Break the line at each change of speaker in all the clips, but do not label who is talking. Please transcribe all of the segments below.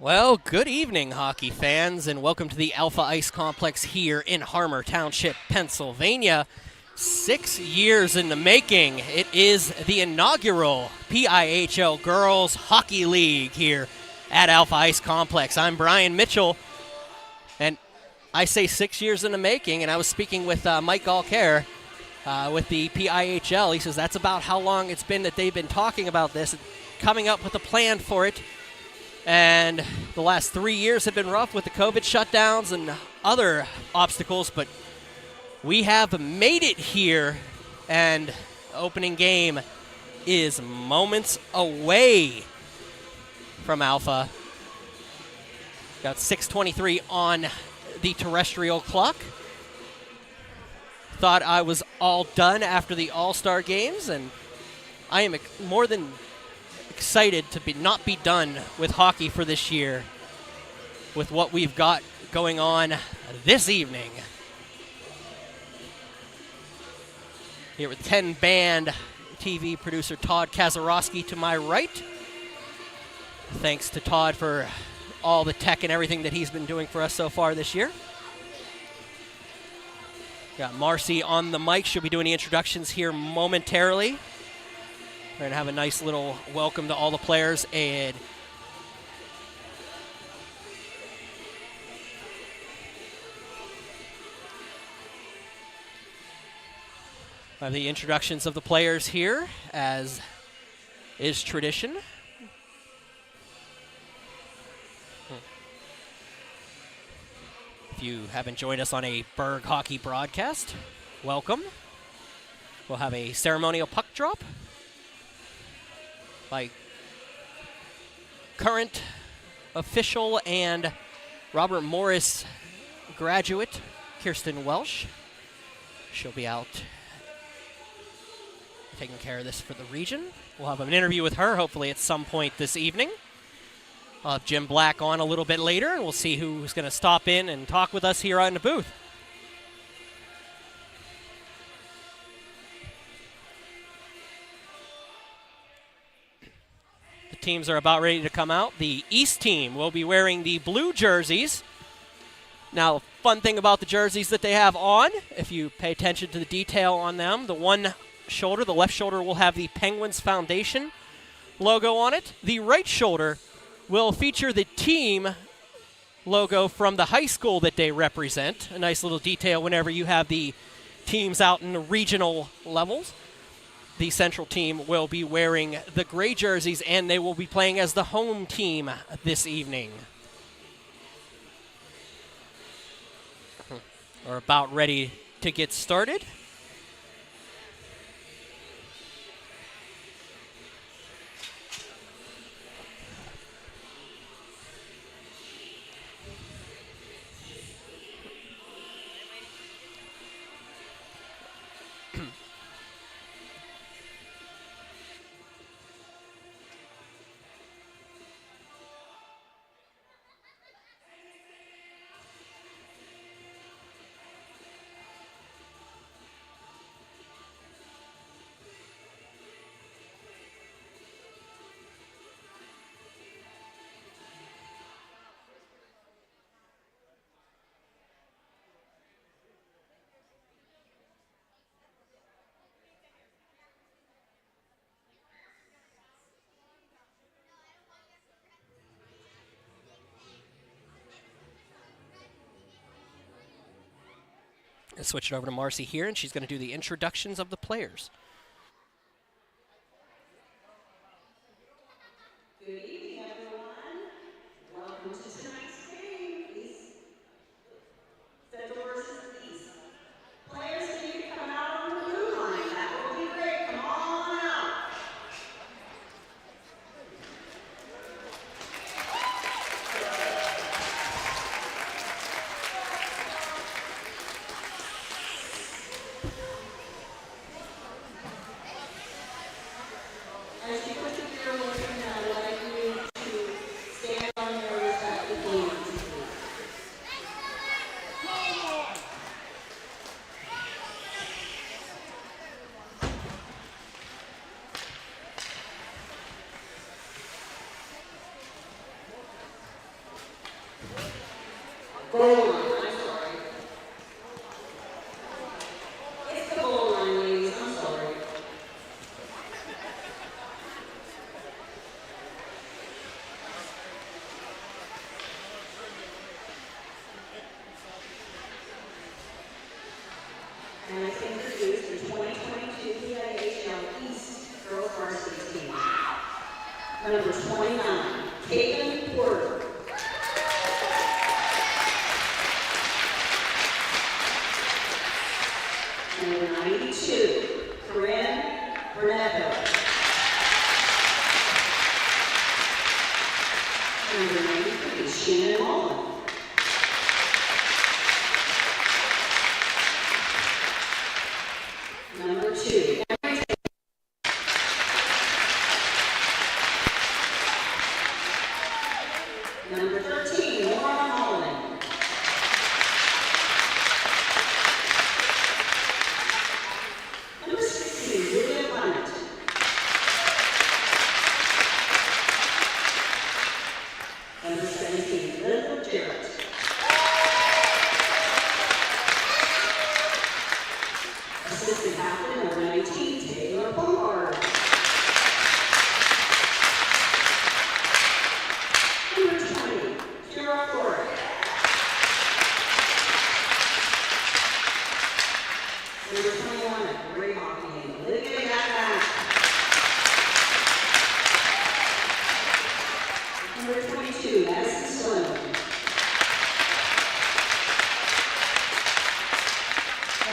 Well, good evening, hockey fans, and welcome to the Alpha Ice Complex here in Harmer Township, Pennsylvania. 6 years in the making. It is the inaugural PIHL Girls Hockey League here at Alpha Ice Complex. I'm Brian Mitchell, and I say 6 years in the making, and I was speaking with Mike Alcaire with the PIHL. He says that's about how long it's been that they've been talking about this, coming up with a plan for it. And the last 3 years have been rough with the COVID shutdowns and other obstacles, but we have made it here, and opening game is moments away from Alpha. Got 6:23 on the terrestrial clock. Thought I was all done after the All-Star games, and I am more than excited to not be done with hockey for this year with what we've got going on this evening. Here with 10 Band TV producer Todd Kazarowski to my right. Thanks to Todd for all the tech and everything that he's been doing for us so far this year. Got Marcy on the mic. She'll be doing the introductions here momentarily. We're going to have a nice little welcome to all the players. And I have the introductions of the players here, as is tradition. If you haven't joined us on a Berg hockey broadcast, welcome. We'll have a ceremonial puck drop by current official and Robert Morris graduate Kirsten Welsh. She'll be out taking care of this for the region. We'll have an interview with her hopefully at some point this evening. I'll have Jim Black on a little bit later, and we'll see who's going to stop in and talk with us here on the booth. Teams are about ready to come out. The East team will be wearing the blue jerseys. Now, fun thing about the jerseys that they have on, if you pay attention to the detail on them, the one shoulder, the left shoulder, will have the Penguins Foundation logo on it. The right shoulder will feature the team logo from the high school that they represent. A nice little detail whenever you have the teams out in the regional levels. The Central team will be wearing the gray jerseys, and they will be playing as the home team this evening. We're about ready to get started. Switch it over to Marcy here, and she's going to do the introductions of the players.
Good evening, everyone. Welcome to tonight's game. Please, Central versus East. Players, can you come out on the blue line? That will be great. Come on out. As you put the girl in, I would like you to stand on your respective Number 29, Caitlin Porter. Number 92, Corinne Burnetto. Number 93, Shannon Mullen. Number 2, Number 13, Laura Mullen. Number 16, Julia Blunt. Number 17, Linda Jarrett. Assistant captain, number 19, Taylor Bogart. Number 20, Kira Flores. Number 21, a great hockey game, Olivia Yaka. Number 22, Madison Sloan.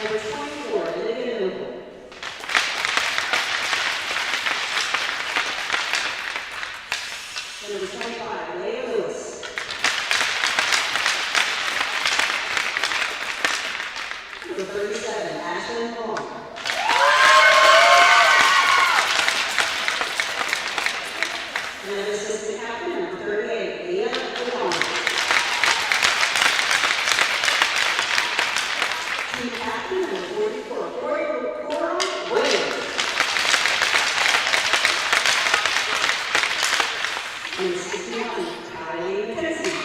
Number 24, Olivia Noble. Number 25, Leah Lewis. Number 37, Ashlyn Vaughn. Another assistant captain, number 38, Leah Vaughn. Team captain, number 44, Coral Williams. Number 61, Kylie McKenzie.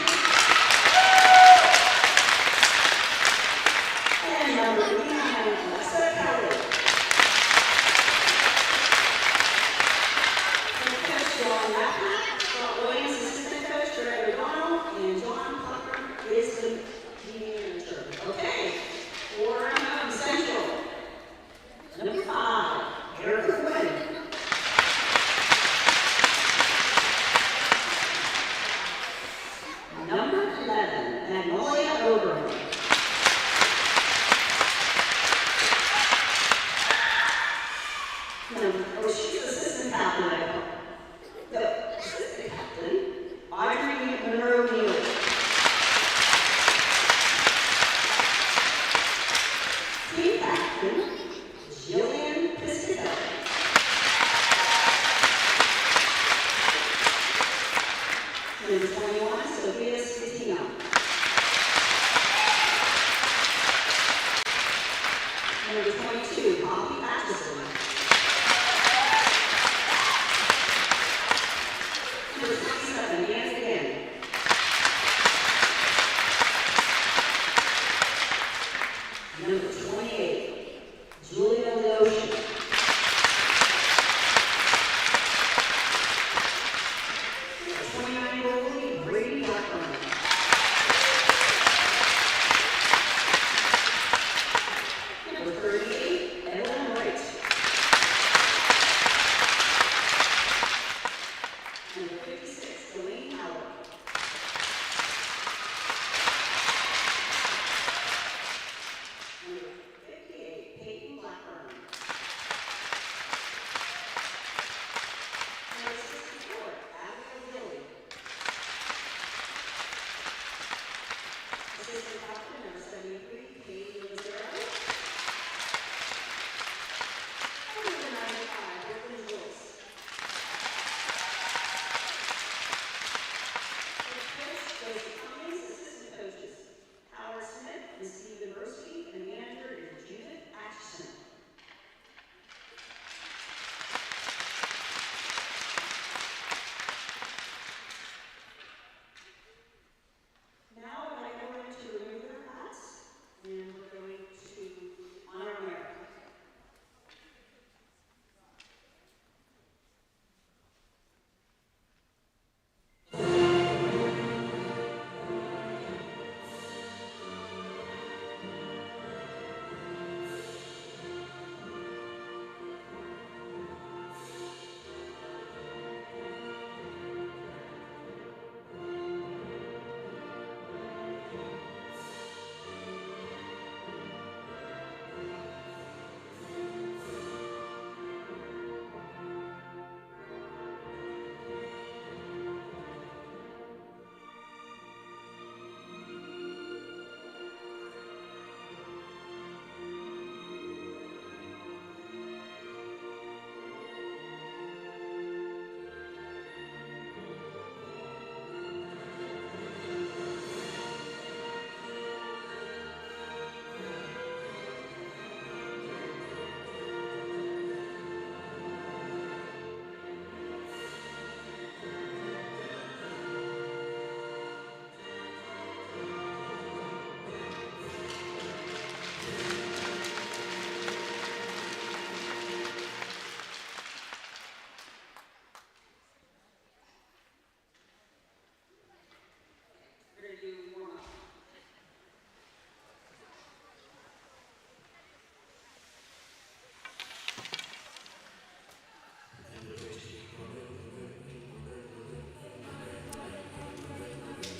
And number 89, Alexa Kelly. And coach John Lappner, Scott Williams, assistant coach, Greg O'Donnell, and John Plucker is the manager. Okay, for Central. Number 5, Erica Quinn. Number 11, Magnolia Oberman. She's assistant captain. The assistant captain, Audrey Monroe Neely. Team captain, Jillian Piscatelli. Number 21, Sophia Scatino. Number 22, Poppy Atchison. Number 27, Nancy again. Number 28, Julia Leotion. Number 29-year-old Brady Blackburn.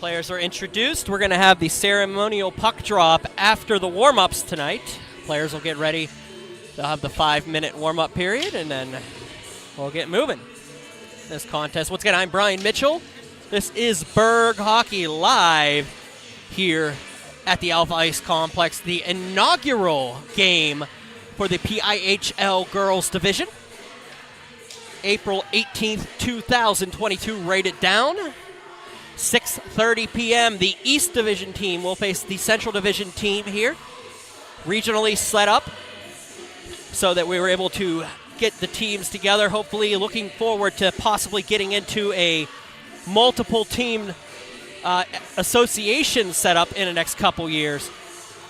Players are introduced. We're going to have the ceremonial puck drop after the warm-ups tonight. Players will get ready. They'll have the 5-minute warm-up period, and then we'll get moving. This contest. Once again, I'm Brian Mitchell. This is Berg Hockey Live here at the Alpha Ice Complex, the inaugural game for the PIHL Girls Division. April 18th, 2022, write it down. 6:30 p.m. The East Division team will face the Central Division team here. Regionally set up so that we were able to get the teams together. Hopefully looking forward to possibly getting into a multiple team association setup in the next couple years.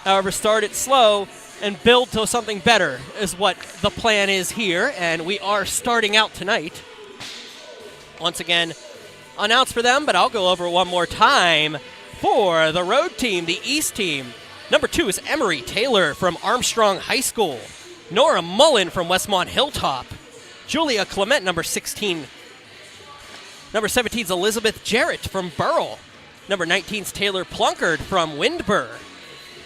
However, start it slow and build to something better is what the plan is here. And we are starting out tonight. Once again, announced for them, but I'll go over one more time for the road team, the East team. Number 2 is Emery Taylor from Armstrong High School. Nora Mullen from Westmont Hilltop. Julia Clement, number 16. Number 17 is Elizabeth Jarrett from Burrell. Number 19 is Taylor Plunkard from Windber.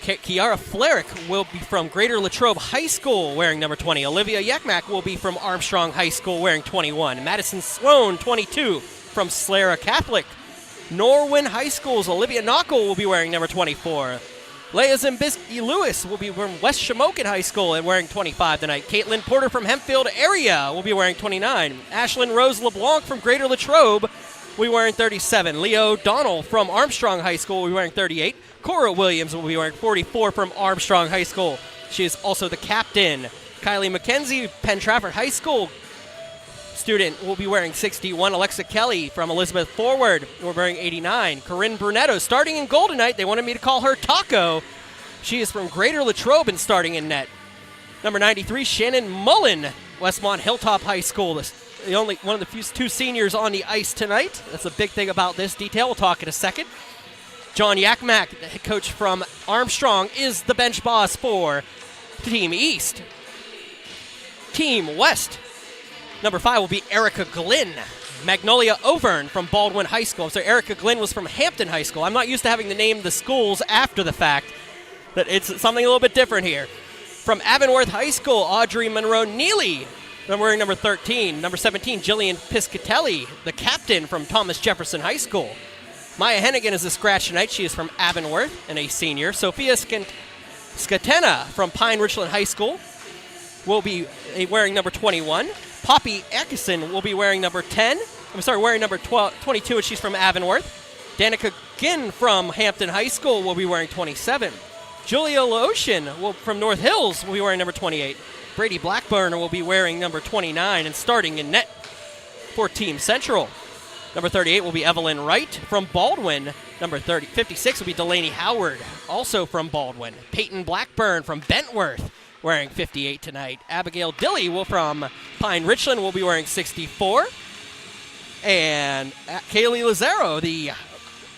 Kiara Flerick will be from Greater Latrobe High School wearing number 20. Olivia Yekmak will be from Armstrong High School wearing 21. Madison Sloan, 22. From Slara Catholic. Norwin High School's Olivia Knockel will be wearing number 24. Leah Zimbiski Lewis will be from West Shamokin High School and wearing 25 tonight. Caitlin Porter from Hempfield area will be wearing 29. Ashlyn Rose LeBlanc from Greater Latrobe will be wearing 37. Leo O'Donnell from Armstrong High School will be wearing 38. Cora Williams will be wearing 44 from Armstrong High School. She is also the captain. Kylie McKenzie, Penn Trafford High School student, will be wearing 61. Alexa Kelly from Elizabeth Forward will be wearing 89. Corinne Brunetto starting in goal tonight. They wanted me to call her Taco. She is from Greater Latrobe and starting in net. Number 93, Shannon Mullen, Westmont Hilltop High School. The only one of the few 2 seniors on the ice tonight. That's a big thing about this detail. We'll talk in a second. John Yakmak, the head coach from Armstrong, is the bench boss for Team East. Team West. Number 5 will be Erica Glynn. Magnolia Overn from Baldwin High School. So Erica Glynn was from Hampton High School. I'm not used to having to name the schools after the fact, but it's something a little bit different here. From Avonworth High School, Audrey Monroe Neely, wearing number 13. Number 17, Jillian Piscatelli, the captain from Thomas Jefferson High School. Maya Hennigan is a scratch tonight. She is from Avonworth and a senior. Sophia Scatena from Pine Richland High School will be wearing number 21. Poppy Atkinson will be wearing number 10. Wearing number 22, and she's from Avonworth. Danica Ginn from Hampton High School will be wearing 27. Julia Lotion from North Hills will be wearing number 28. Brady Blackburn will be wearing number 29 and starting in net for Team Central. Number 38 will be Evelyn Wright from Baldwin. Number 56 will be Delaney Howard, also from Baldwin. Peyton Blackburn from Bentworth, wearing 58 tonight. Abigail Dilly from Pine Richland will be wearing 64. And Kaylee Lazaro, the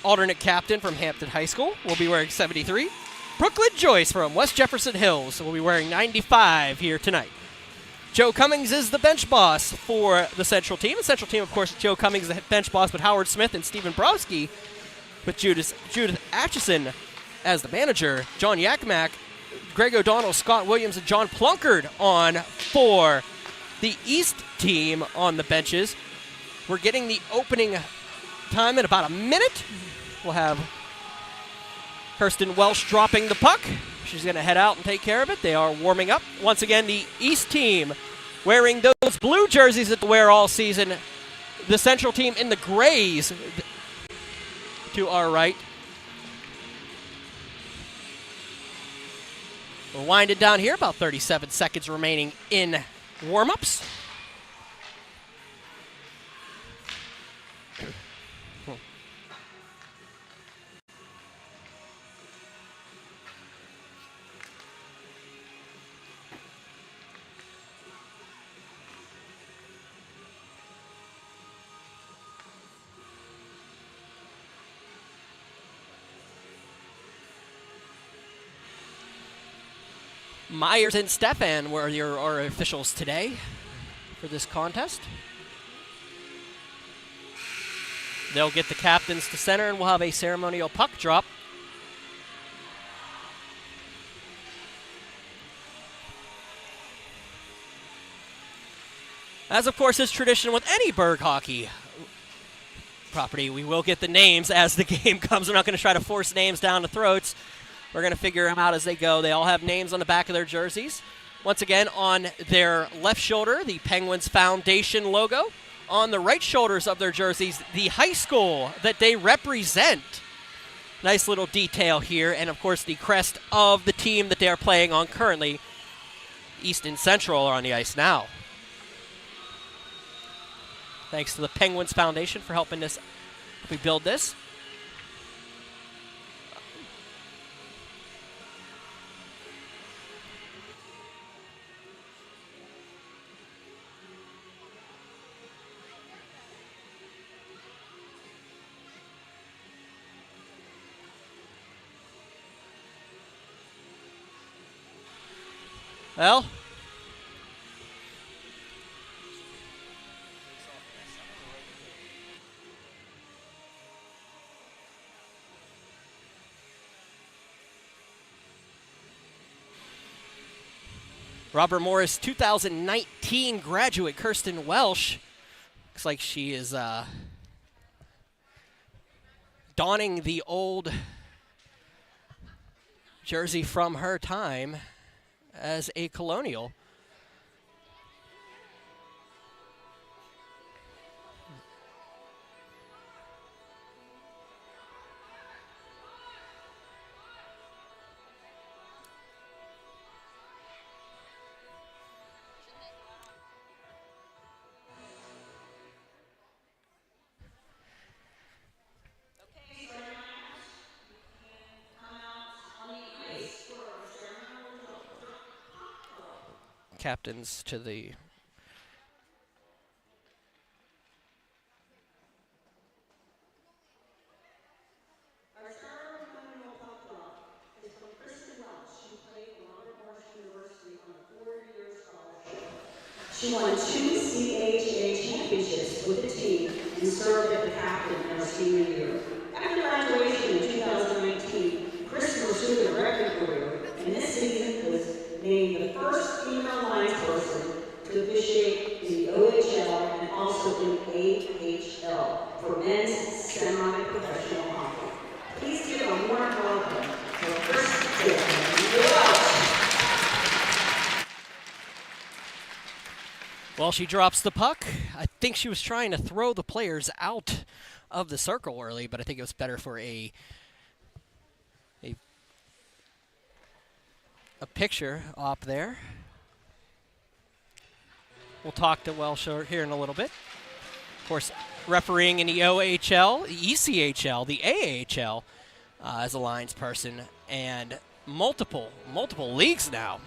alternate captain from Hampton High School, will be wearing 73. Brooklyn Joyce from West Jefferson Hills will be wearing 95 here tonight. Joe Cummings is the bench boss for the Central team. The Central team, of course, Joe Cummings is the bench boss, but Howard Smith and Stephen Browski with Judith Atchison as the manager. John Yakmak, Greg O'Donnell, Scott Williams, and John Plunkard on for the East team on the benches. We're getting the opening time in about a minute. We'll have Kirsten Welsh dropping the puck. She's going to head out and take care of it. They are warming up. Once again, the East team wearing those blue jerseys that they wear all season. The Central team in the grays to our right. We're winding down here, about 37 seconds remaining in warm-ups. Myers and Stefan were our officials today for this contest. They'll get the captains to center, and we'll have a ceremonial puck drop. As, of course, is tradition with any Berg hockey property, we will get the names as the game comes. We're not going to try to force names down the throats. We're going to figure them out as they go. They all have names on the back of their jerseys. Once again, on their left shoulder, the Penguins Foundation logo. On the right shoulders of their jerseys, the high school that they represent. Nice little detail here. And, of course, the crest of the team that they are playing on currently. East and Central are on the ice now. Thanks to the Penguins Foundation for helping us build this. Well, Robert Morris 2019 graduate Kirsten Welsh. Looks like she is donning the old jersey from her time as a Colonial. Captains to the
Our star inaugural puck drop is from Kristen Welch. She played for Robert Morris University on a 4-year scholarship. She won 2 CHA championships with the team and served as the captain in her senior year. After graduation in 2019, Kristen pursued a record career, and this season was named the first female linesperson to officiate in the OHL and also in AHL for men's semi-professional hockey. Please give a warm welcome to Kristen Welch.
Well, she drops the puck. I think she was trying to throw the players out of the circle early, but I think it was better for a picture up there. We'll talk to Welsh here in a little bit. Of course, refereeing in the OHL, the ECHL, the AHL as a lines person, and multiple leagues now.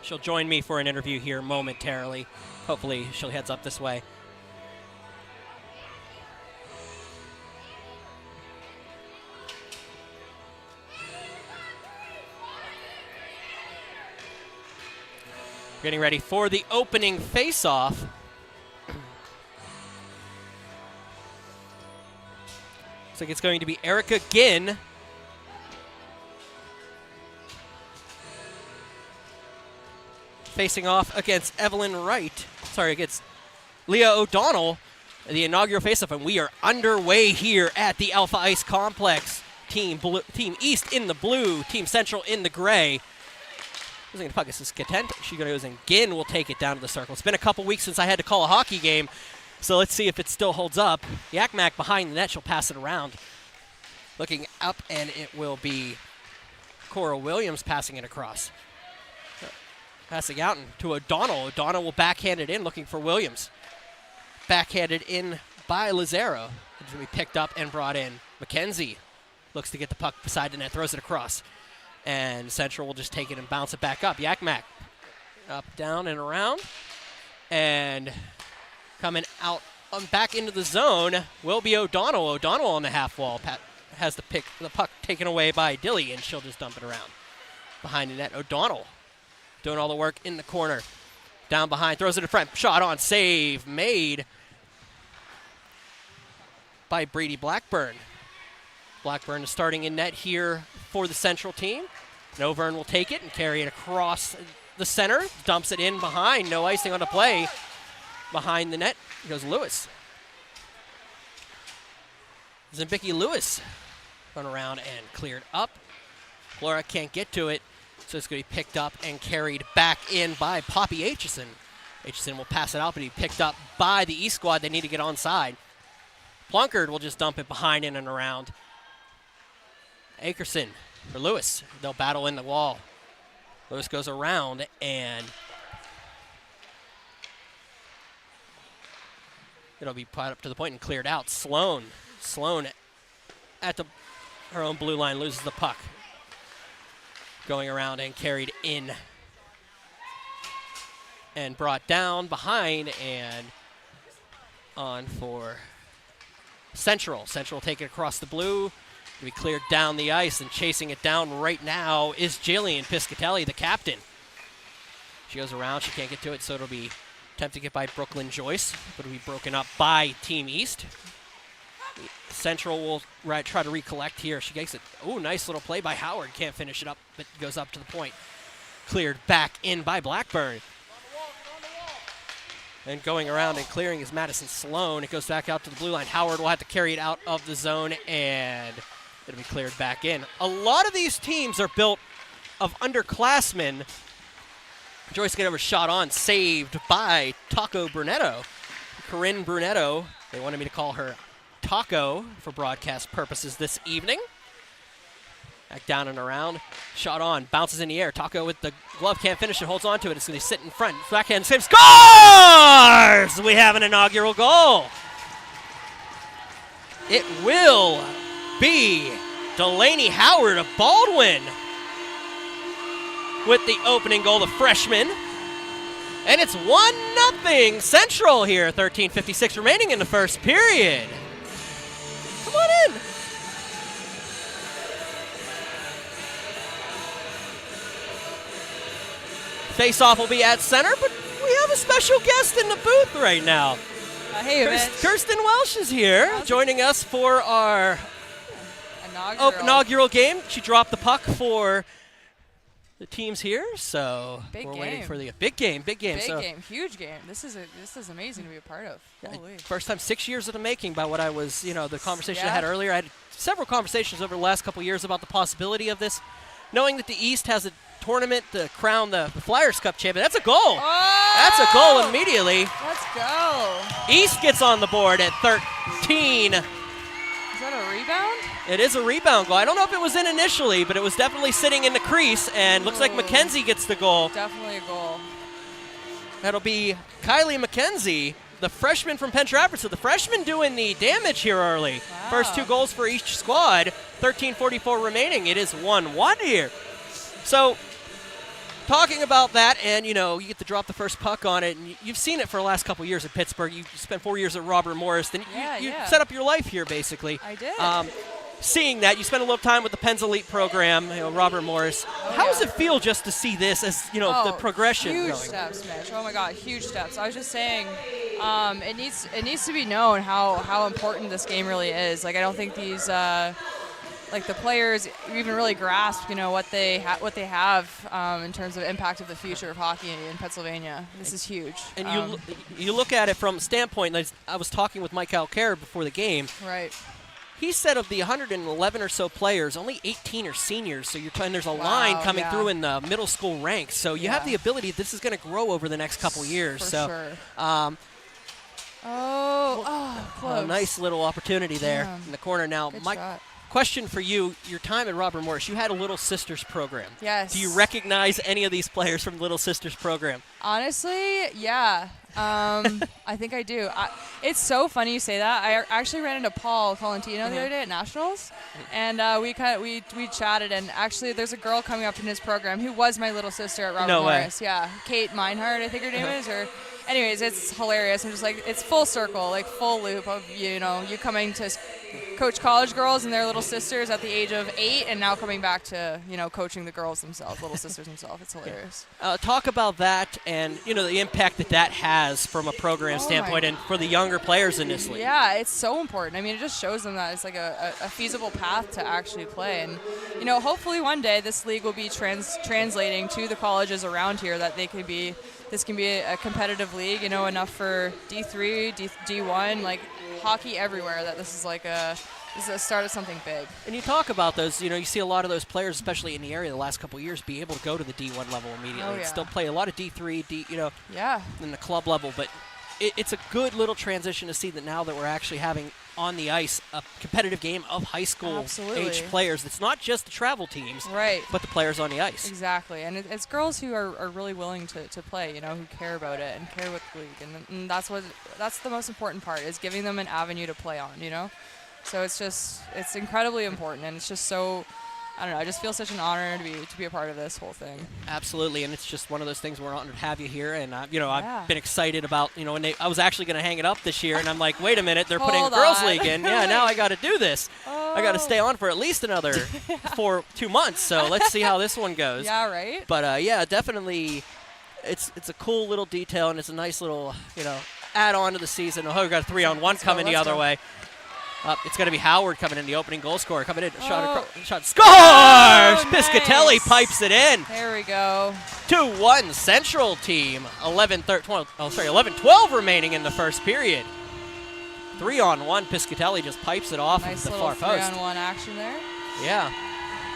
She'll join me for an interview here momentarily. Hopefully she'll heads up this way. Getting ready for the opening face-off. Looks like it's going to be Erica Ginn facing off against Evelyn Wright. Sorry, against Leah O'Donnell, the inaugural face-off, and we are underway here at the Alpha Ice Complex. Team East in the blue, Team Central in the gray. Losing the puck is Katent. She goes and Ginn will take it down to the circle. It's been a couple weeks since I had to call a hockey game, so let's see if it still holds up. Yakmak behind the net. She'll pass it around. Looking up, and it will be Cora Williams passing it across. Passing out to O'Donnell. O'Donnell will backhand it in, looking for Williams. Backhanded in by Lazaro. It's going to be picked up and brought in. McKenzie looks to get the puck beside the net, throws it across. And Central will just take it and bounce it back up. Yakmak up, down, and around. And coming out back into the zone will be O'Donnell. O'Donnell on the half wall. Pat has the puck taken away by Dilly, and she'll just dump it around. Behind the net, O'Donnell doing all the work in the corner. Down behind, throws it in front. Shot on, save made by Brady Blackburn. Blackburn is starting in net here for the Central team. Novern will take it and carry it across the center. Dumps it in behind. No icing on the play. Behind the net goes Lewis. Zimbicki Lewis run around and cleared up. Flora can't get to it, so it's going to be picked up and carried back in by Poppy Aitchison. Aitchison will pass it out, but he's picked up by the East squad. They need to get onside. Plunkard will just dump it behind in and around. Akerson for Lewis. They'll battle in the wall. Lewis goes around and it'll be put up to the point and cleared out. Sloan at her own blue line loses the puck. Going around and carried in and brought down behind and on for Central. Central take it across the blue. To be cleared down the ice, and chasing it down right now is Jillian Piscatelli, the captain. She goes around, she can't get to it, so it'll be attempted to get by Brooklyn Joyce, but it'll be broken up by Team East. Central will try to recollect here. She gets it. Oh, nice little play by Howard. Can't finish it up, but goes up to the point. Cleared back in by Blackburn. And going around and clearing is Madison Sloan. It goes back out to the blue line. Howard will have to carry it out of the zone, and it'll be cleared back in. A lot of these teams are built of underclassmen. Joyce get over shot on, saved by Taco Brunetto. Corinne Brunetto, they wanted me to call her Taco for broadcast purposes this evening. Back down and around. Shot on, bounces in the air. Taco with the glove, can't finish it, holds on to it. It's going to sit in front. Backhand save, scores! We have an inaugural goal. It will be Delaney Howard of Baldwin with the opening goal, the freshman. And it's 1-0 Central here, 13:56 remaining in the first period. Come on in. Face-off will be at center, but we have a special guest in the booth right now.
Hey, Mitch.
Kirsten Welsh is here, joining us for our inaugural game. She dropped the puck for the teams here, so we're waiting for the big game.
Big game, huge game. This is amazing to be a part of. Holy.
First time, 6 years of the making. By what I was, the conversation I had earlier. I had several conversations over the last couple years about the possibility of this, knowing that the East has a tournament to crown the Flyers Cup champion. That's a goal.
Oh!
That's a goal immediately.
Let's go.
East gets on the board at 13.
Is that a rebound?
It is a rebound goal. I don't know if it was in initially, but it was definitely sitting in the crease, and looks like McKenzie gets the goal.
Definitely a goal. That'll
be Kylie McKenzie, the freshman from Penn Trafford. So the freshman doing the damage here early.
Wow.
First 2 goals for each squad. 13:44 remaining. It is 1-1 here. So talking about that, and you get to drop the first puck on it, and you've seen it for the last couple years at Pittsburgh. You spent 4 years at Robert Morris. Then you set up your life here, basically.
I did.
Seeing that, you spent a little time with the Penn's Elite program, Robert Morris. How does it feel just to see this as, the progression
huge
going?
Steps, Mitch. Oh my God, huge steps. I was just saying, it needs to be known how important this game really is. Like, I don't think these the players even really grasp, what they have in terms of impact of the future of hockey in Pennsylvania. This is huge.
And you look at it from a standpoint. I was talking with Mike Alcare before the game.
Right.
He said of the 111 or so players, only 18 are seniors. So there's a line coming through in the middle school ranks. So you have the ability. This is going to grow over the next couple years.
For
so,
sure. Close.
A nice little opportunity there in the corner. Now, Mike. Question for you, your time at Robert Morris, you had a Little Sisters program.
Yes.
Do you recognize any of these players from the Little Sisters program?
Honestly, yeah. I think I do. It's so funny you say that. I actually ran into Paul Colantino the other day at Nationals, and we chatted, and actually there's a girl coming up in his program who was my little sister at Robert Morris. Yeah, Kate Meinhardt, I think her name is, or anyways, it's hilarious. I'm just like, it's full circle, like full loop of, you coming to coach college girls and their little sisters at the age of 8, and now coming back to coaching the girls themselves, little sisters themselves. It's hilarious.
Talk about that and the impact that has from a program standpoint and for the younger players in this league.
Yeah, it's so important. I mean, it just shows them that it's like a feasible path to actually play. And hopefully one day this league will be translating to the colleges around here, that this can be a competitive league, enough for D3, D1, like hockey everywhere, that this is the start of something big.
And you talk about those, you see a lot of those players, especially in the area the last couple of years, be able to go to the D1 level immediately.
Oh, yeah.
And still play a lot of D3,
yeah,
in the club level. But it's a good little transition to see that now that we're actually having on the ice a competitive game of high school age players. It's not just the travel teams,
right,
but the players on the ice.
Exactly, and it's girls who are really willing to play, who care about it and care about the league, and that's the most important part, is giving them an avenue to play on, So it's incredibly important, and it's just so, I don't know, I just feel such an honor to be a part of this whole thing.
Absolutely, and it's just one of those things we're honored to have you here, and I've been excited about, when I was actually going to hang it up this year, and I'm like, wait a minute, they're putting a Girls League in. Yeah, now I got to do this. I got to stay on for at least another 2 months, so let's see how this one goes.
Yeah, right?
But yeah, definitely, it's a cool little detail, and it's a nice little, add on to the season. Oh, we've got a 3-on-1 coming the other way. It's going to be Howard coming in, the opening goal scorer. Coming in, shot, scores!
Oh,
Piscatelli
nice.
pipes it in.
There we go.
2-1 Central team. 11-12 remaining in the first period. 3-on-1, Piscatelli just pipes it off
nice
of the far post.
3-on-1 action there.
Yeah.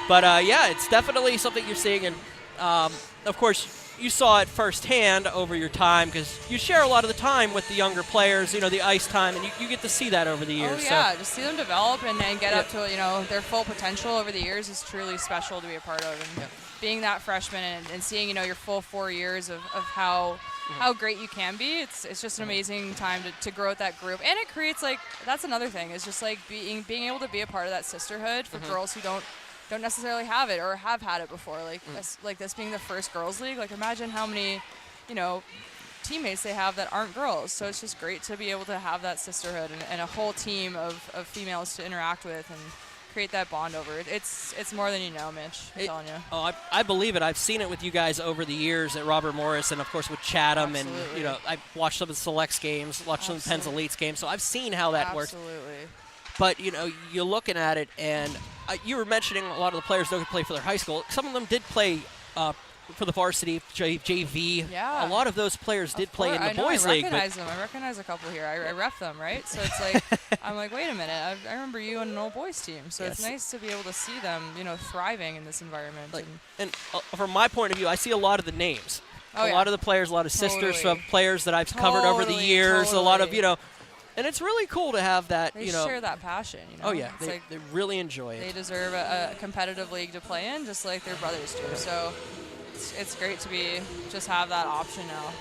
But, yeah, it's definitely something you're seeing. And, of course, you saw it firsthand over your time, because you share a lot of the time with the younger players, the ice time, and you get to see that over the years.
Oh, yeah, just see them develop and get up to, their full potential over the years is truly special to be a part of. And being that freshman and seeing, your full 4 years of how great you can be, it's just an amazing time to grow with that group. And it creates, that's another thing, is just, being able to be a part of that sisterhood for girls who don't necessarily have it or have had it before, this being the first girls league. Imagine how many teammates they have that aren't girls. So it's just great to be able to have that sisterhood and a whole team of females to interact with and create that bond over it. It's more than you know, Mitch. I'm telling you.
Oh, I believe it. I've seen it with you guys over the years at Robert Morris, and of course with Chatham.
Absolutely.
And I've watched some of the selects games, watched some of the Penn's Elites games, so I've seen how that works.
Absolutely.
But you're looking at it, and you were mentioning a lot of the players don't play for their high school. Some of them did play for the varsity, JV.
Yeah.
A lot of those players did play in the boys' league.
I recognize a couple here. I ref them, right? So it's I'm like, wait a minute. I remember you on an old boys team. So it's nice to be able to see them, thriving in this environment.
And from my point of view, I see a lot of the names.
Oh,
a lot of the players, a lot of sisters of players that I've covered over the years. A lot of, and it's really cool to have that,
They share that passion,
Oh, yeah. They really enjoy it.
They deserve a competitive league to play in, just like their brothers do. So it's great to just have that option now.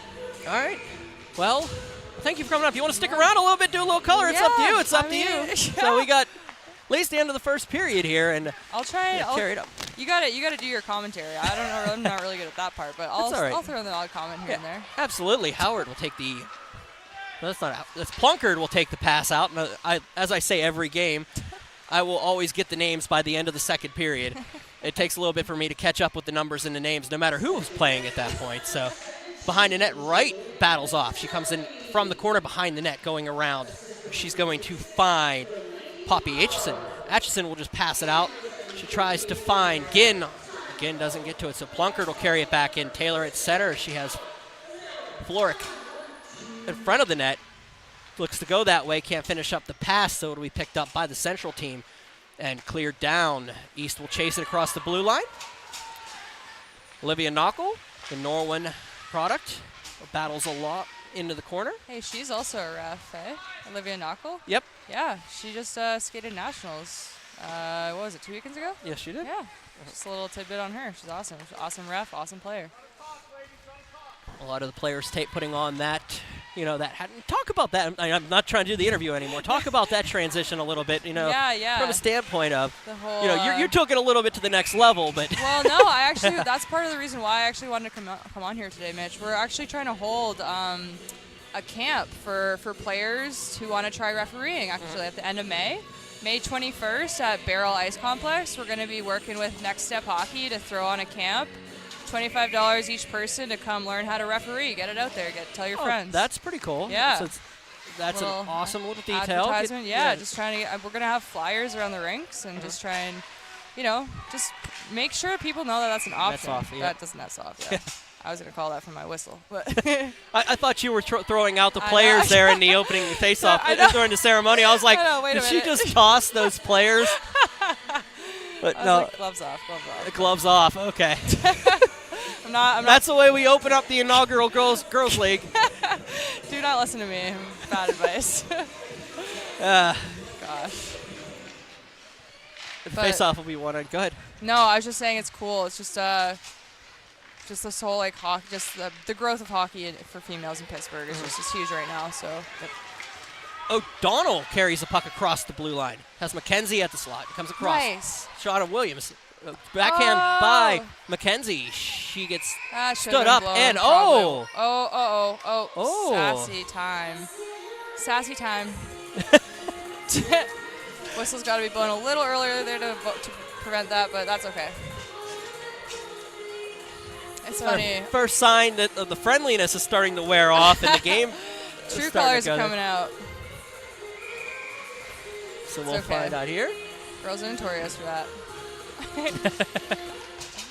All right. Well, thank you for coming up. You want to stick around a little bit, do a little color? It's up to you. It's up to you. Yeah. So we got at least the end of the first period here, and
I'll try and
carry it up.
You got to do your commentary. I don't know. I'm not really good at that part, but I'll throw in the odd comment here and there.
Absolutely. Howard will take the. No, that's Plunkard will take the pass out. And as I say every game, I will always get the names by the end of the second period. It takes a little bit for me to catch up with the numbers and the names, no matter who's playing at that point. So behind the net, Wright battles off. She comes in from the corner behind the net, going around. She's going to find Poppy Aitchison. Aitchison will just pass it out. She tries to find Ginn. Ginn doesn't get to it, so Plunkard will carry it back in. Taylor at center. She has Florick in front of the net. Looks to go that way. Can't finish up the pass, so it'll be picked up by the Central team and cleared down. East will chase it across the blue line. Olivia Knockel, the Norwin product, battles a lot into the corner.
Hey, she's also a ref, eh? Olivia Knockel?
Yep.
Yeah, she just skated nationals. What was it, 2 weekends ago?
Yes, she did.
Yeah. Just a little tidbit on her. She's awesome. She's an awesome ref, awesome player.
A lot of the players putting on that, talk about that. I'm not trying to do the interview anymore. Talk about that transition a little bit,
Yeah.
from a standpoint of,
the whole,
you took it a little bit to the next level, but.
Well, no, that's part of the reason why I actually wanted to come on here today, Mitch. We're actually trying to hold a camp for players who want to try refereeing, actually, at the end of May. May 21st at Barrel Ice Complex, we're going to be working with Next Step Hockey to throw on a camp. $25 each person to come learn how to referee. Get it out there. Tell your friends.
That's pretty cool.
Yeah.
So that's an awesome little detail.
Advertisement. Yeah, just trying to we're going to have flyers around the rinks and just try and, just make sure people know that that's an option.
That's off, yeah.
That doesn't that's off, yeah. I was going to call that from my whistle. But
I thought you were throwing out the players there in the opening face-off during the ceremony. I was like, did she just toss those players? But no.
Like, gloves off.
Gloves off, okay.
I'm
That's the way we open up the inaugural Girls League.
Do not listen to me. Bad advice. Gosh.
The face-off will be won. Go ahead.
No, I was just saying it's cool. It's just this whole hockey, just the growth of hockey for females in Pittsburgh is just huge right now. So. Yep.
O'Donnell carries the puck across the blue line. Has McKenzie at the slot. Comes across.
Nice.
Shot of Williams. Backhand by McKenzie. She gets stood up and Sassy time. Whistle's got to be blown a little earlier there to prevent that, but that's okay. It's funny. First sign that the friendliness is starting to wear off in the game.
True colors are coming out.
So we'll find out here.
Girls are notorious for that.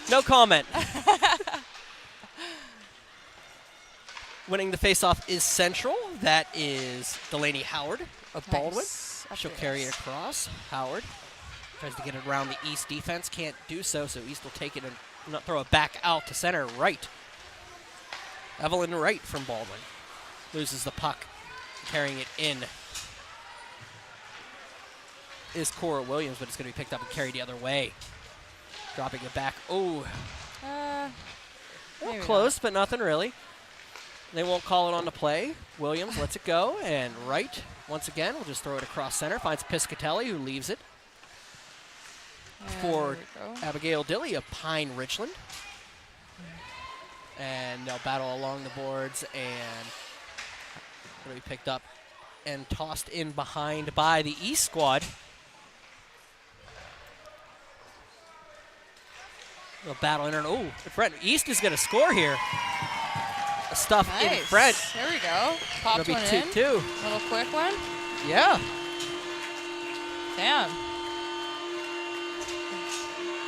No comment. Winning the faceoff is Central. That is Delaney Howard of Baldwin. She'll carry it across. Howard tries to get it around the East defense. Can't do so, so East will take it and not throw it back out to center right. Evelyn Wright from Baldwin loses the puck, carrying it in is Cora Williams, but it's going to be picked up and carried the other way. Dropping it back. Oh. Close, but nothing really. They won't call it on the play. Williams lets it go, and Wright, once again, will just throw it across center. Finds Piscatelli, who leaves it for Abigail Dilly of Pine Richland. And they'll battle along the boards, and it'll be picked up and tossed in behind by the East squad. They'll battle in, and front. East is going to score here. Stuff in front.
There we go. Popped one in.
2-2.
Little quick one.
Yeah.
Damn.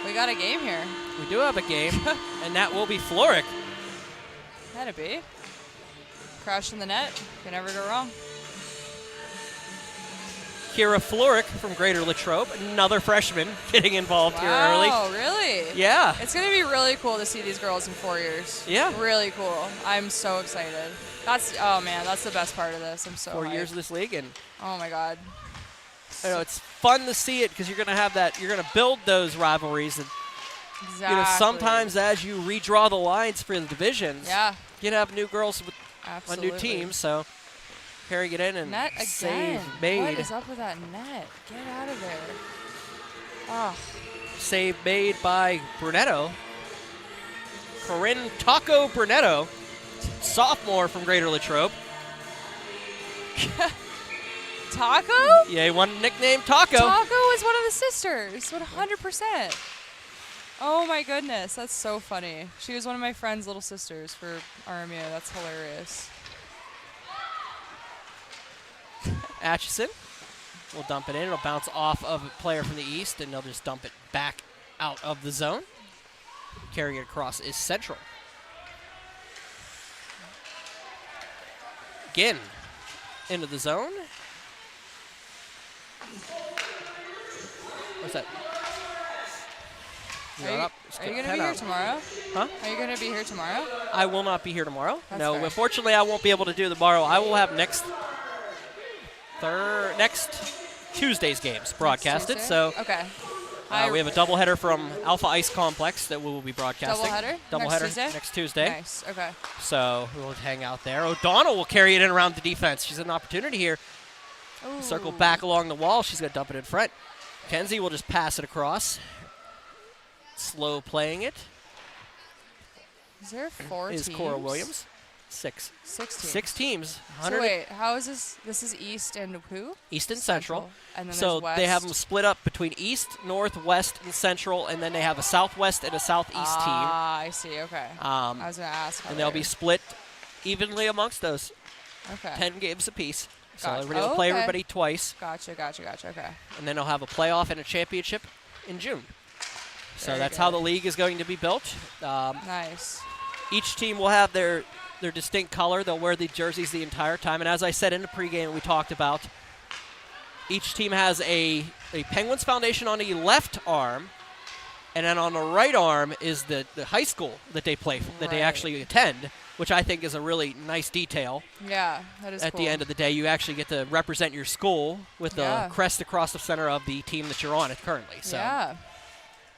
We got a game here.
We do have a game, and that will be Floric.
That'd be. Crash in the net. Can never go wrong.
Kira Floric from Greater Latrobe, another freshman getting involved here early.
Oh, really?
Yeah.
It's going to be really cool to see these girls in 4 years.
Yeah.
Really cool. I'm so excited. That's the best part of this. I'm so
4
hyped.
years of this league, and
oh my God.
I know it's fun to see it because you're going to have that. You're going to build those rivalries, and
exactly.
Sometimes as you redraw the lines for the divisions, you have new girls on new teams. So carrying it in and
net again.
Save made.
What is up with that net? Get out of there. Oh.
Save made by Brunetto. Corinne Taco Brunetto, sophomore from Greater Latrobe.
Taco?
Yeah, he won nickname Taco.
Taco is one of the sisters. 100%. Oh my goodness, that's so funny. She was one of my friend's little sisters for RMU. That's hilarious.
Atchison will dump it in. It'll bounce off of a player from the East, and they'll just dump it back out of the zone. Carrying it across is Central. Again, into the zone. What's that?
Are you going to be here tomorrow?
Huh?
Are you going to be here tomorrow?
I will not be here tomorrow.
That's
no,
fair.
unfortunately, I won't be able to do tomorrow. I will have next Tuesday's games broadcasted. So
okay.
we have a doubleheader from Alpha Ice Complex that we will be broadcasting.
Doubleheader?
Next Tuesday.
Nice. Okay.
So we'll hang out there. O'Donnell will carry it in around the defense. She's an opportunity here.
Ooh.
Circle back along the wall. She's going to dump it in front. Kenzie will just pass it across. Slow playing it.
Is there 4
is
teams?
Cora Williams.
Six teams.
6 teams.
So wait, how is this? This is East and who?
East and Central.
And then
So
there's West.
they have them split up between East, North, West, and Central, and then they have a Southwest and a Southeast team.
Ah, I see. Okay. I was gonna ask.
And they'll be split evenly amongst those.
Okay.
10 games apiece. So
Gotcha.
everybody will play everybody twice.
Gotcha. Okay.
And then they'll have a playoff and a championship in June. So
Very
that's
good.
how the league is going to be built.
Nice.
Each team will have their distinct color. They'll wear the jerseys the entire time. And as I said in the pregame, we talked about each team has a Penguins Foundation on the left arm, and then on the right arm is the high school that they play for, that they actually attend, which I think is a really nice detail.
Yeah, that is
At
cool.
the end of the day, you actually get to represent your school with the crest across the center of the team that you're on currently. So
yeah.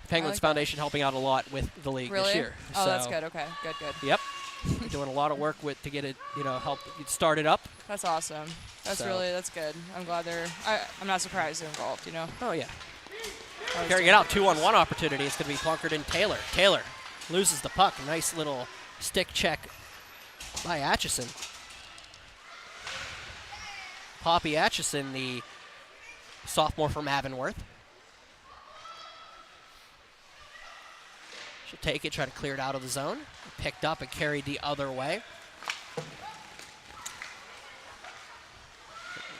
Penguins Foundation helping out a lot with the league
Really?
this year.
Oh,
so,
that's good. Okay, good.
Yep. Doing a lot of work to get it, help get started up.
That's awesome. That's good. I'm glad I'm not surprised they're involved,
Oh, yeah.
Always
Carrying it out, 2-on-1 opportunity. It's going to be bunkered in Taylor. Taylor loses the puck. Nice little stick check by Atchison. Poppy Atchison, the sophomore from Avonworth. She'll take it, try to clear it out of the zone. Picked up and carried the other way.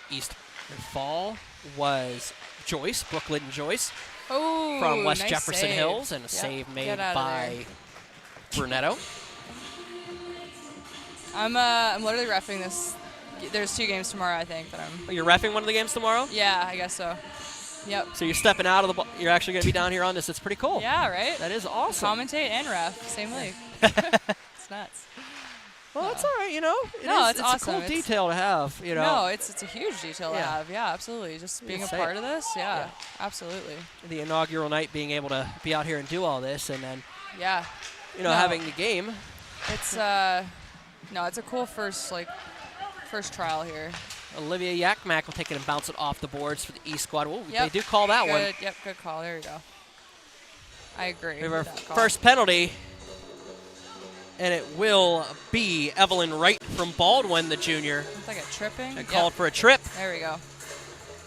East and fall was Joyce, Brooklyn Joyce, from West
nice
Jefferson
save.
Hills, and a save made by Brunetto.
I'm literally reffing this. There's 2 games tomorrow, I think.
You're reffing one of the games tomorrow?
Yeah, I guess so. Yep.
So you're stepping out of the ball. You're actually going to be down here on this. It's pretty cool.
Yeah, right?
That is awesome.
Commentate and ref. Same league. It's nuts.
Well, it's all right,
it's awesome.
a cool detail to have,
No, it's a huge detail to have. Yeah, absolutely. Just being a
say
part
it.
of this. Yeah, absolutely.
The inaugural night, being able to be out here and do all this, and then,
Yeah.
having the game.
It's it's a cool first trial here.
Olivia Yakmak will take it and bounce it off the boards for the East squad. Ooh,
Yep.
They do call that one.
Yep, good call. There you go. I agree.
We have our
with that call.
first penalty, and it will be Evelyn Wright from Baldwin, the junior.
It's like a tripping.
And called for a trip.
There we go.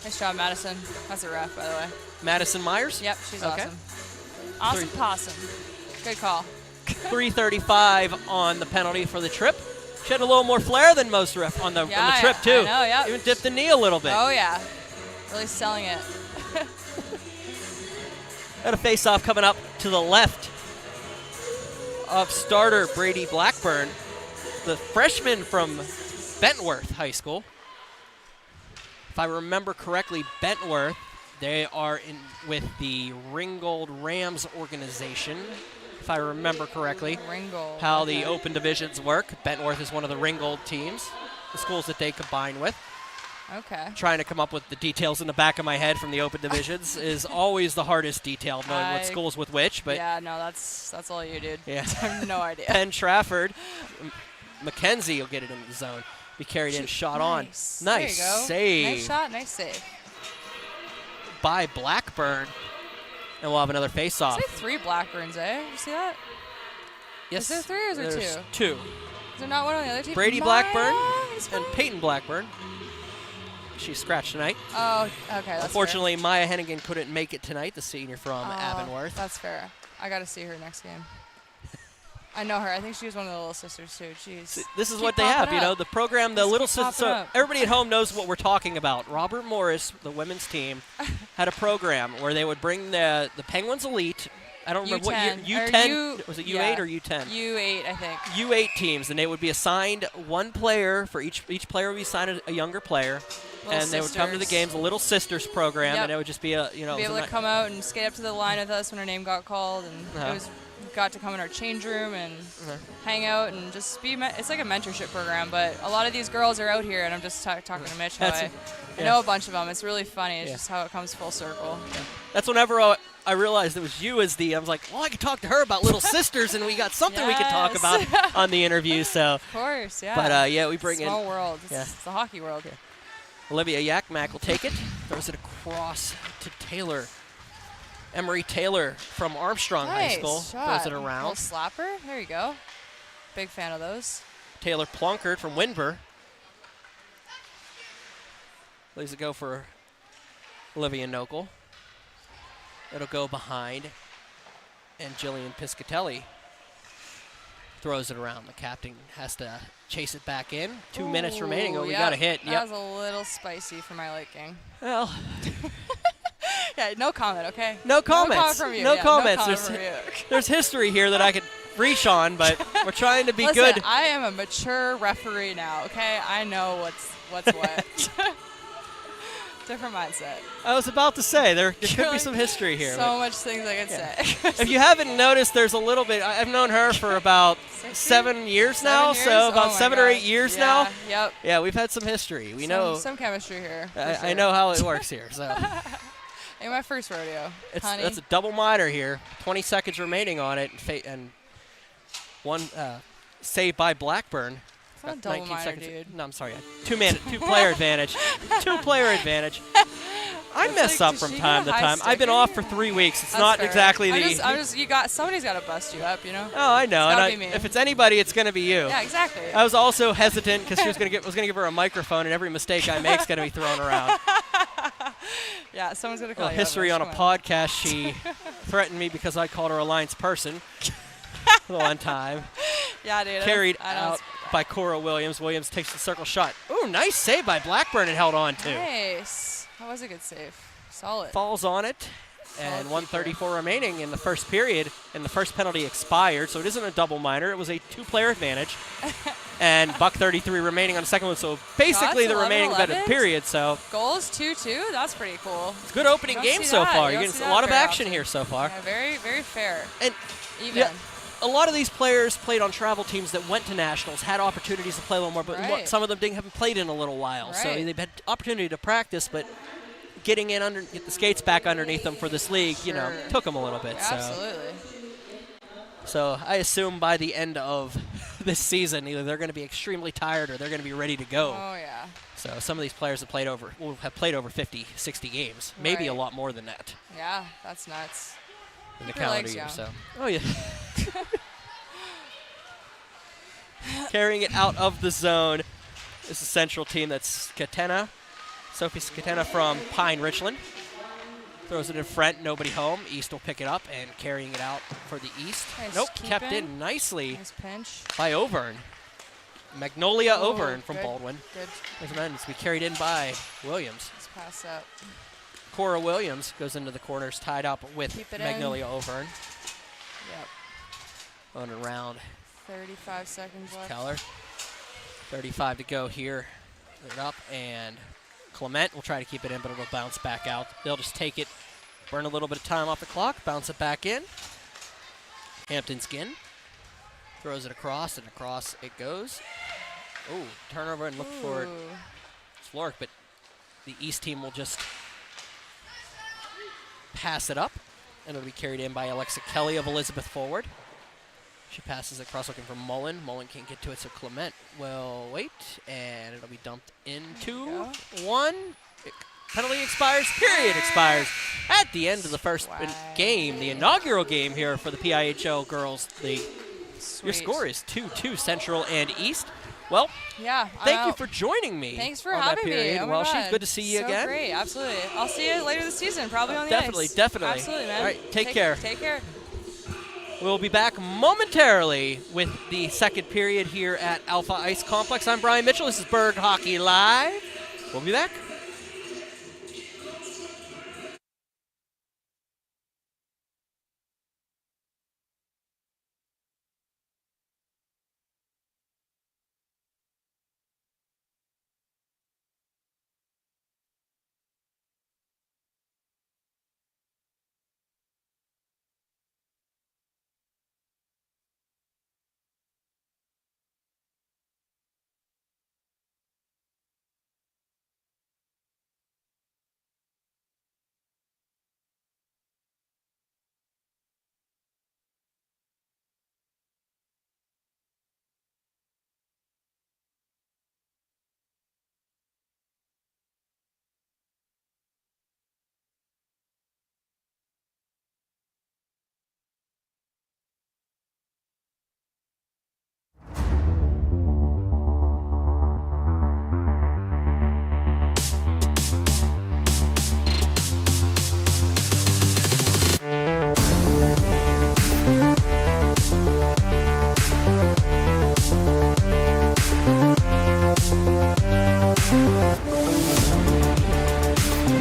Nice job, Madison. That's a ref, by the way.
Madison Myers.
Yep, she's
Okay.
awesome. Awesome possum. Good call.
3:35 on the penalty for the trip. She had a little more flair than most ref on the trip, too.
I know, yep.
Even dipped the knee a little bit.
Oh, yeah. Really selling it.
Got a face-off coming up to the left of starter Brady Blackburn, the freshman from Bentworth High School. If I remember correctly, Bentworth, they are in with the Ringgold Rams organization. If I remember correctly,
Ringgold.
how the open divisions work. Bentworth is one of the Ringgold teams, the schools that they combine with.
Okay.
Trying to come up with the details in the back of my head from the open divisions is always the hardest detail, knowing what school's with which. But
yeah, no, that's all you, dude.
yeah,
I have no idea.
Penn Trafford, Mackenzie will get it into the zone. Be carried in, shot on. Nice
there you go.
save.
Nice shot, nice save.
By Blackburn. And we'll have another face-off.
Say 3 Blackburns, eh? You see that?
Yes.
Is there 3 or is there
there's
2?
2.
Is there not one on the other team?
Brady
Maya
Blackburn
is
and
fine.
Peyton Blackburn. She's scratched tonight.
Oh, okay. That's
Unfortunately, Maya Hennigan couldn't make it tonight, the senior from
fair.
Avonworth.
That's fair. I got to see her next game. I know her. I think she was one of the little sisters, too. Jeez.
This is
Keep
what they have,
popping up.
the program, the
Just
little
keep
sisters.
popping
So
up.
everybody at home knows what we're talking about. Robert Morris, the women's team, had a program where they would bring the Penguins Elite. I don't remember what year.
Or
U10 was it U8
yeah.
or U10?
U8, I think.
U8 teams, and they would be assigned one player for each player would be assigned a younger player,
Little
and they would come to the
sisters.
games, a Little Sisters program,
Yep.
and it would just be a
Be able to come out and skate up to the line with us when her name got called, and it was got to come in our change room and hang out and just be. It's like a mentorship program, but a lot of these girls are out here, and I'm just talking to Mitch. How I know a bunch of them. It's really funny. It's just how it comes full circle.
That's whenever I realized it was you as I was like, well, I could talk to her about Little Sisters, and we got something we could talk
Yes.
about on the interview. So,
Of course, yeah.
but yeah, we bring
Small
in
world. It's the hockey world.
Olivia Yakmak will take it, throws it across to Taylor. Emery Taylor from Armstrong High School
shot.
throws it around.
Little slapper. There you go. Big fan of those.
Taylor Plunkard from Winver. Leaves it go for Olivia Nokel. It'll go behind, and Jillian Piscatelli throws it around. The captain has to chase it back in. 2 minutes remaining. Oh, we got a hit.
That was a little spicy for my liking.
Well,
yeah, no comment, okay?
no comments.
No comment from you.
No
yeah,
comments.
No comment from you.
There's history here that I could reach on, but we're trying to be
Listen,
good.
I am a mature referee now, okay? I know what's what. Different mindset.
I was about to say, there could be
Like,
some history here.
So much things I could say.
If you haven't noticed, there's a little bit. I've known her for about 7 years now, so about 7 or 8 years now.
Yep.
Yeah, we've had some history. We know.
Some chemistry here.
I know how it works here. So
Hey, my first rodeo. Honey.
that's a double minor here. 20 seconds remaining on it, and one save by Blackburn.
It's not a double minor, dude.
No, I'm sorry. Two-player advantage. Two-player advantage. I mess up from time to time. I've been off for 3 weeks. It's not
fair.
exactly
somebody's got to bust you up, you know?
Oh, I know.
It's gotta
And
be me.
if it's anybody, it's going to be you.
Yeah, exactly.
I was also hesitant because she was going to give her a microphone, and every mistake I make is going to be thrown around.
Yeah, someone's going to call
Well,
you
history on a
Come
podcast. She threatened me because I called her a Lions person one time.
Yeah, dude.
Carried
I don't
out by Cora Williams. Williams takes the circle shot. Ooh, nice save by Blackburn and held on to.
Nice. That was a good save. Solid.
Falls on it. And 1:34 remaining in the first period, and the first penalty expired, so it isn't a double minor. It was a two-player advantage. And $1:33 remaining on the second one, so basically
Shots,
the remaining bit of the period. So
goals 2-2. That's pretty cool.
it's a good opening game so far. You're getting a lot of action here so far.
Yeah, very, very fair.
And
Even.
yeah, a lot of these players played on travel teams that went to nationals, had opportunities to play a little more, but
Right.
some of them haven't played in a little while. So
Right.
they've had opportunity to practice, but getting get the skates back underneath them for this league,
Sure.
took them a little bit.
Absolutely.
So I assume by the end of this season, either they're going to be extremely tired or they're going to be ready to go.
Oh, yeah.
So some of these players have played over 50, 60 games, maybe a
Right.
lot more than that
Yeah, that's nuts.
in the
Keep your
calendar
legs
year.
young.
So, oh yeah. Carrying it out of the zone is the central team. That's Catena. Sophie Scatena from Pine Richland. Throws it in front, nobody home. East will pick it up and carrying it out for the East.
Nice
Nope, kept
keeping.
in nicely
Nice pinch.
by Overn. Magnolia
Oh,
Overn from
good.
Baldwin.
Good.
As meant to be carried in by Williams.
Let's pass up.
Cora Williams goes into the corners, tied up with
Keep it
Magnolia Overn.
Yep.
On around
35 seconds left.
Keller. 35 to go here. Put it up, and Clement will try to keep it in, but it'll bounce back out. They'll just take it, burn a little bit of time off the clock, bounce it back in. Hampton Skin throws it across, and across it goes. Oh, turnover and look for it.
Ooh.
Flork, but the East team will just pass it up, and it'll be carried in by Alexa Kelly of Elizabeth Forward. She passes it across looking for Mullen. Mullen can't get to it, so Clement will wait, and it'll be dumped into one. Penalty expires, period expires at the end of the first game, the inaugural game here for the PIHL Girls League.
Sweet.
Your score is 2-2 Central and East. Well,
Yeah.
thank you
out.
for joining me.
Thanks for
on
having
that period.
me. Oh my
Well,
God.
she's good to see you
So
again.
Great, absolutely. I'll see you later this season, probably on the
Definitely,
ice.
definitely.
Absolutely, man.
All right, take care.
Take care.
We'll be back momentarily with the second period here at Alpha Ice Complex. I'm Brian Mitchell. This is Berg Hockey Live. We'll be back.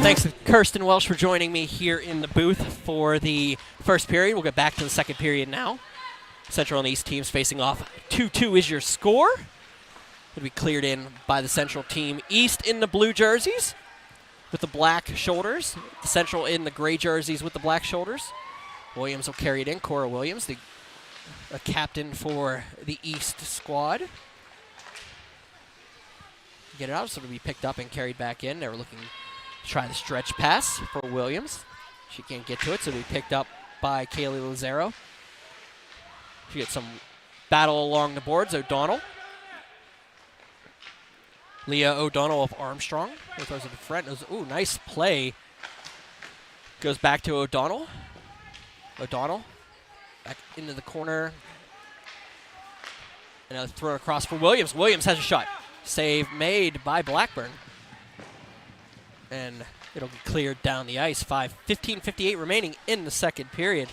Thanks to Kirsten Welsh for joining me here in the booth for the first period. We'll get back to the second period now. Central and East teams facing off. 2-2 is your score. It'll be cleared in by the Central team. East in the blue jerseys with the black shoulders. The Central in the gray jerseys with the black shoulders. Williams will carry it in. Cora Williams, the captain for the East squad. Get it out, so it'll be picked up and carried back in. They were looking to try the stretch pass for Williams. She can't get to it, so it'll be picked up by Kaylee Lazaro. She gets some battle along the boards. O'Donnell. Leah O'Donnell of Armstrong. Throws it to front. Ooh, nice play. Goes back to O'Donnell. O'Donnell back into the corner. And a throw across for Williams. Williams has a shot. Save made by Blackburn. And it'll be cleared down the ice. 15:58 remaining in the second period.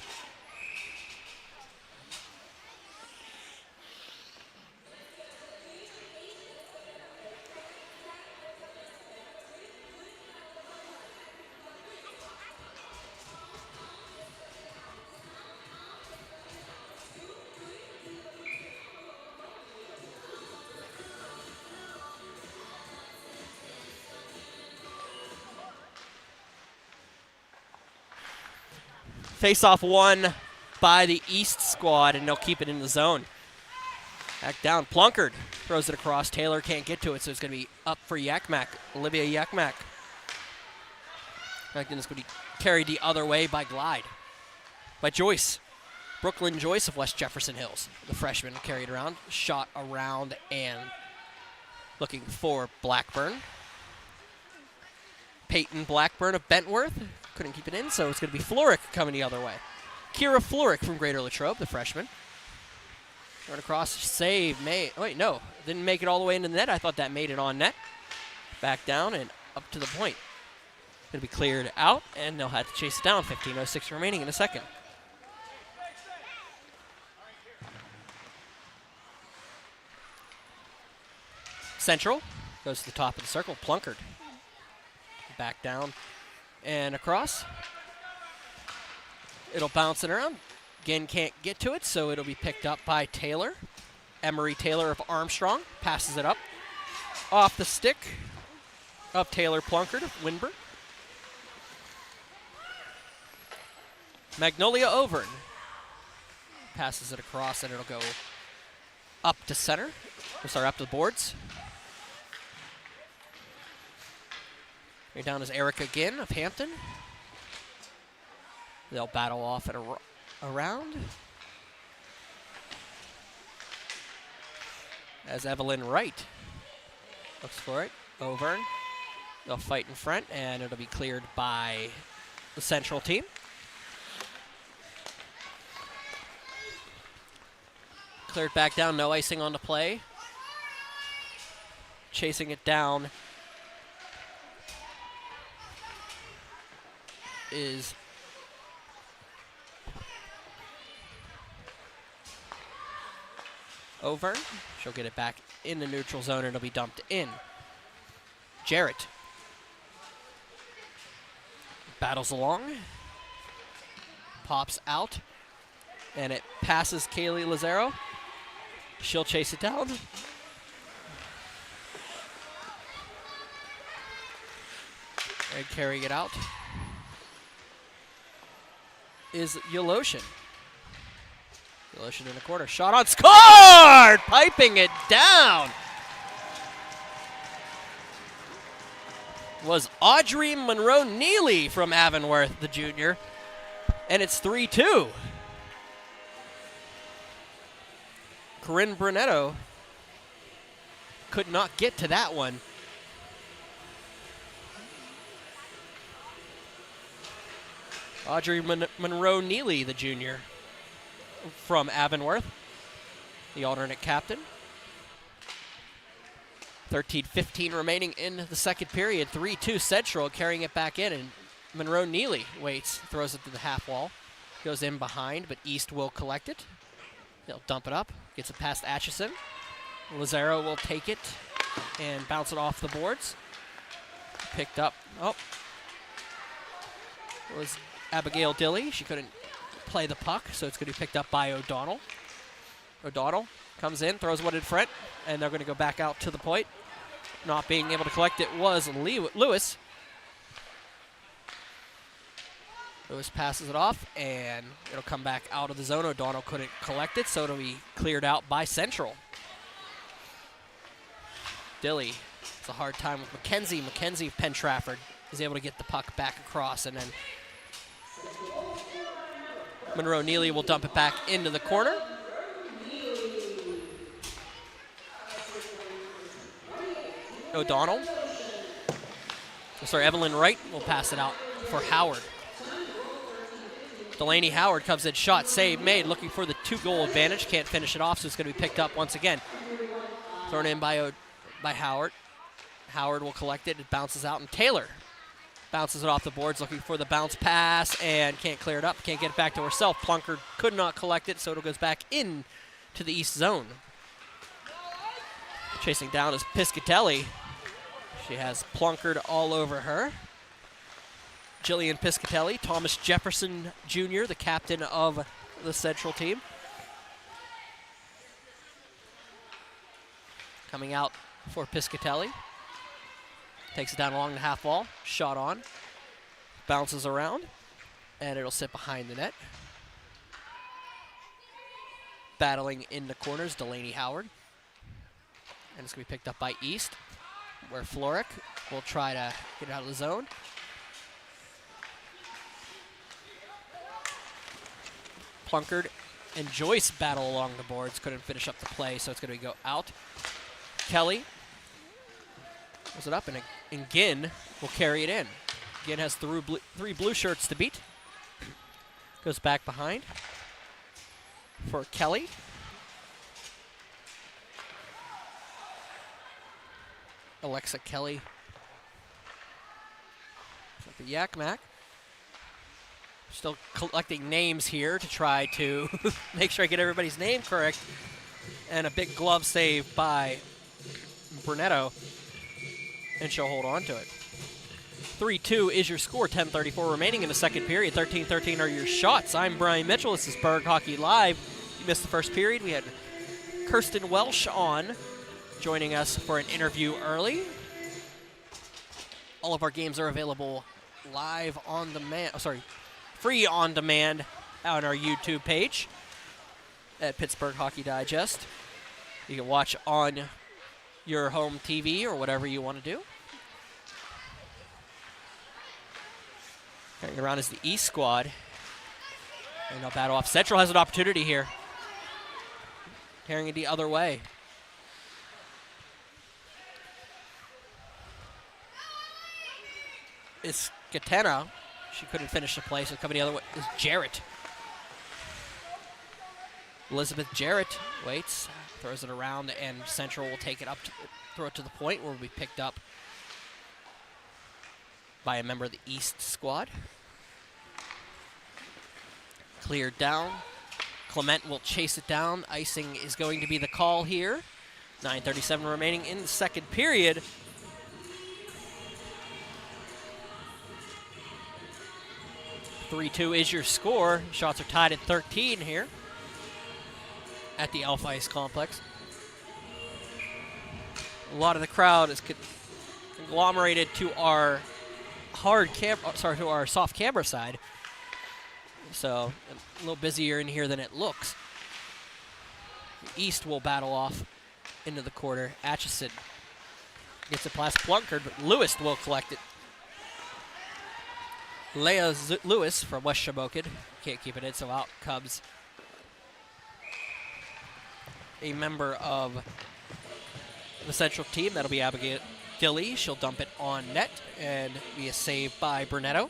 Face-off won by the East squad, and they'll keep it in the zone. Back down. Plunkard throws it across. Taylor can't get to it, so it's going to be up for Yakmak. Olivia Yakmak. Back then it's going to be carried the other way by Glide. By Joyce. Brooklyn Joyce of West Jefferson Hills. The freshman carried around. Shot around and looking for Blackburn. Peyton Blackburn of Bentworth. Couldn't keep it in, so it's going to be Florick coming the other way. Kira Florick from Greater Latrobe, the freshman. Run across, save, made. Oh, wait, no. Didn't make it all the way into the net. I thought that made it on net. Back down and up to the point. Going to be cleared out, and they'll have to chase it down. 15:06 remaining in a second. Central goes to the top of the circle. Plunkard. Back down. And across. It'll bounce it around. Again, can't get to it, so it'll be picked up by Taylor. Emery Taylor of Armstrong passes it up. Off the stick of Taylor Plunkard of Winburn. Magnolia Overn passes it across, and it'll go up to center. Up to the boards. Right down is Erica Ginn of Hampton. They'll battle off and around. As Evelyn Wright looks for it. Overn. They'll fight in front, and it'll be cleared by the Central team. Cleared back down, no icing on the play. Chasing it down is Overn. She'll get it back in the neutral zone, and it'll be dumped in. Jarrett battles along, pops out, and it passes Kaylee Lazaro. She'll chase it down. And carrying it out is Yoloshin. Yoloshin in the corner. Shot on, scored! Piping it down was Audrey Monroe Neely from Avonworth, the junior. And it's 3-2. Corinne Brunetto could not get to that one. Audrey Monroe Neely, the junior from Avonworth, the alternate captain. 13:15 remaining in the second period. 3-2 Central, carrying it back in, and Monroe Neely waits, throws it to the half wall. Goes in behind, but East will collect it. They'll dump it up. Gets it past Atchison. Lazaro will take it and bounce it off the boards. Picked up. Oh, was Abigail Dilly. She couldn't play the puck, so it's going to be picked up by O'Donnell. O'Donnell comes in, throws one in front, and they're going to go back out to the point. Not being able to collect it was Lewis. Lewis passes it off, and it'll come back out of the zone. O'Donnell couldn't collect it, so it'll be cleared out by Central. Dilly, it's a hard time with McKenzie. McKenzie of Penn Trafford is able to get the puck back across, and then Monroe Neely will dump it back into the corner. O'Donnell. Sorry, Evelyn Wright will pass it out for Howard. Delaney Howard comes in, shot, save, made, looking for the 2-goal advantage. Can't finish it off, so it's going to be picked up once again. Thrown in by Howard. Howard will collect it. It bounces out, and Taylor bounces it off the boards, looking for the bounce pass, and can't clear it up. Can't get it back to herself. Plunkard could not collect it, so it goes back in to the east zone. Chasing down is Piscatelli. She has Plunkard all over her. Jillian Piscatelli, Thomas Jefferson Jr., the captain of the Central team. Coming out for Piscatelli. Takes it down along the half wall, shot on. Bounces around, and it'll sit behind the net. Battling in the corners, Delaney Howard. And it's going to be picked up by East, where Floric will try to get out of the zone. Plunkard and Joyce battle along the boards. Couldn't finish up the play, so it's going to go out. Kelly pulls it up, and Ginn will carry it in. Ginn has three blue shirts to beat. Goes back behind for Kelly. Alexa Kelly. The Yak Mac. Still collecting names here to try to make sure I get everybody's name correct. And a big glove save by Brunetto. And she'll hold on to it. 3-2 is your score. 10:34 remaining in the second period. 13-13 are your shots. I'm Brian Mitchell. This is Berg Hockey Live. You missed the first period. We had Kirsten Welsh on, joining us for an interview early. All of our games are available live on demand. Free on demand on our YouTube page at Pittsburgh Hockey Digest. You can watch on your home TV or whatever you want to do. Carrying around is the East squad. And they'll battle off. Central has an opportunity here. Carrying it the other way. It's Katena. She couldn't finish the play, so coming the other way is Jarrett. Elizabeth Jarrett waits, throws it around, and Central will take it up, throw it to the point where it will be picked up by a member of the East squad. Cleared down. Clement will chase it down. Icing is going to be the call here. 9:37 remaining in the second period. .32 is your score. Shots are tied at 13 here at the Alpha Ice Complex. A lot of the crowd is conglomerated to our to our soft camera side. So a little busier in here than it looks. East will battle off into the quarter. Atchison gets it past Plunkard, but Lewis will collect it. Leah Lewis from West Shamokin can't keep it in, so out comes a member of the Central team. That'll be Abigail Dilly. She'll dump it on net and be a save by Brunetto.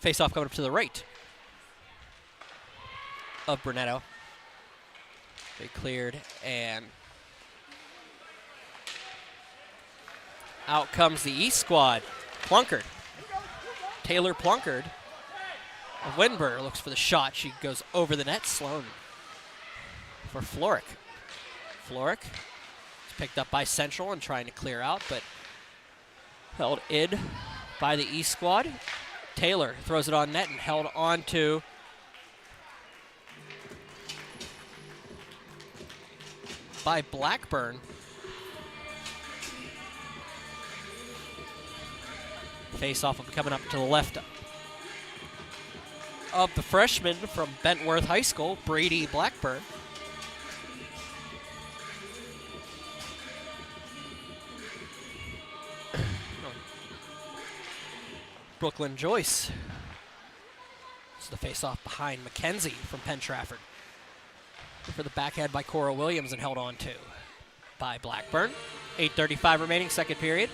Face-off coming up to the right of Brunetto. They cleared, and out comes the East squad. Plunkard. Taylor Plunkard of Windber looks for the shot. She goes over the net. Sloan for Floric. Floric is picked up by Central and trying to clear out, but held in by the East squad. Taylor throws it on net and held on to by Blackburn. Face-off will be coming up to the left of the freshman from Bentworth High School, Brady Blackburn. Brooklyn Joyce. It's the face-off behind McKenzie from Penn Trafford. For the backhand by Cora Williams and held on to by Blackburn. 8:35 remaining, second period.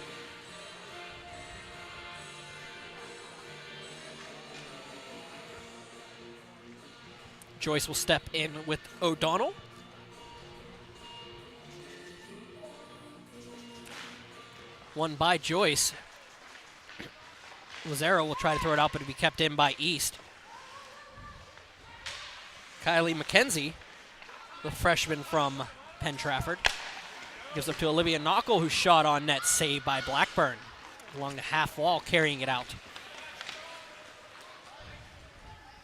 Joyce will step in with O'Donnell. One by Joyce. Lazaro will try to throw it out, but it'll be kept in by East. Kylie McKenzie, the freshman from Penn Trafford, gives up to Olivia Knockel, who shot on net, saved by Blackburn. Along the half wall, carrying it out.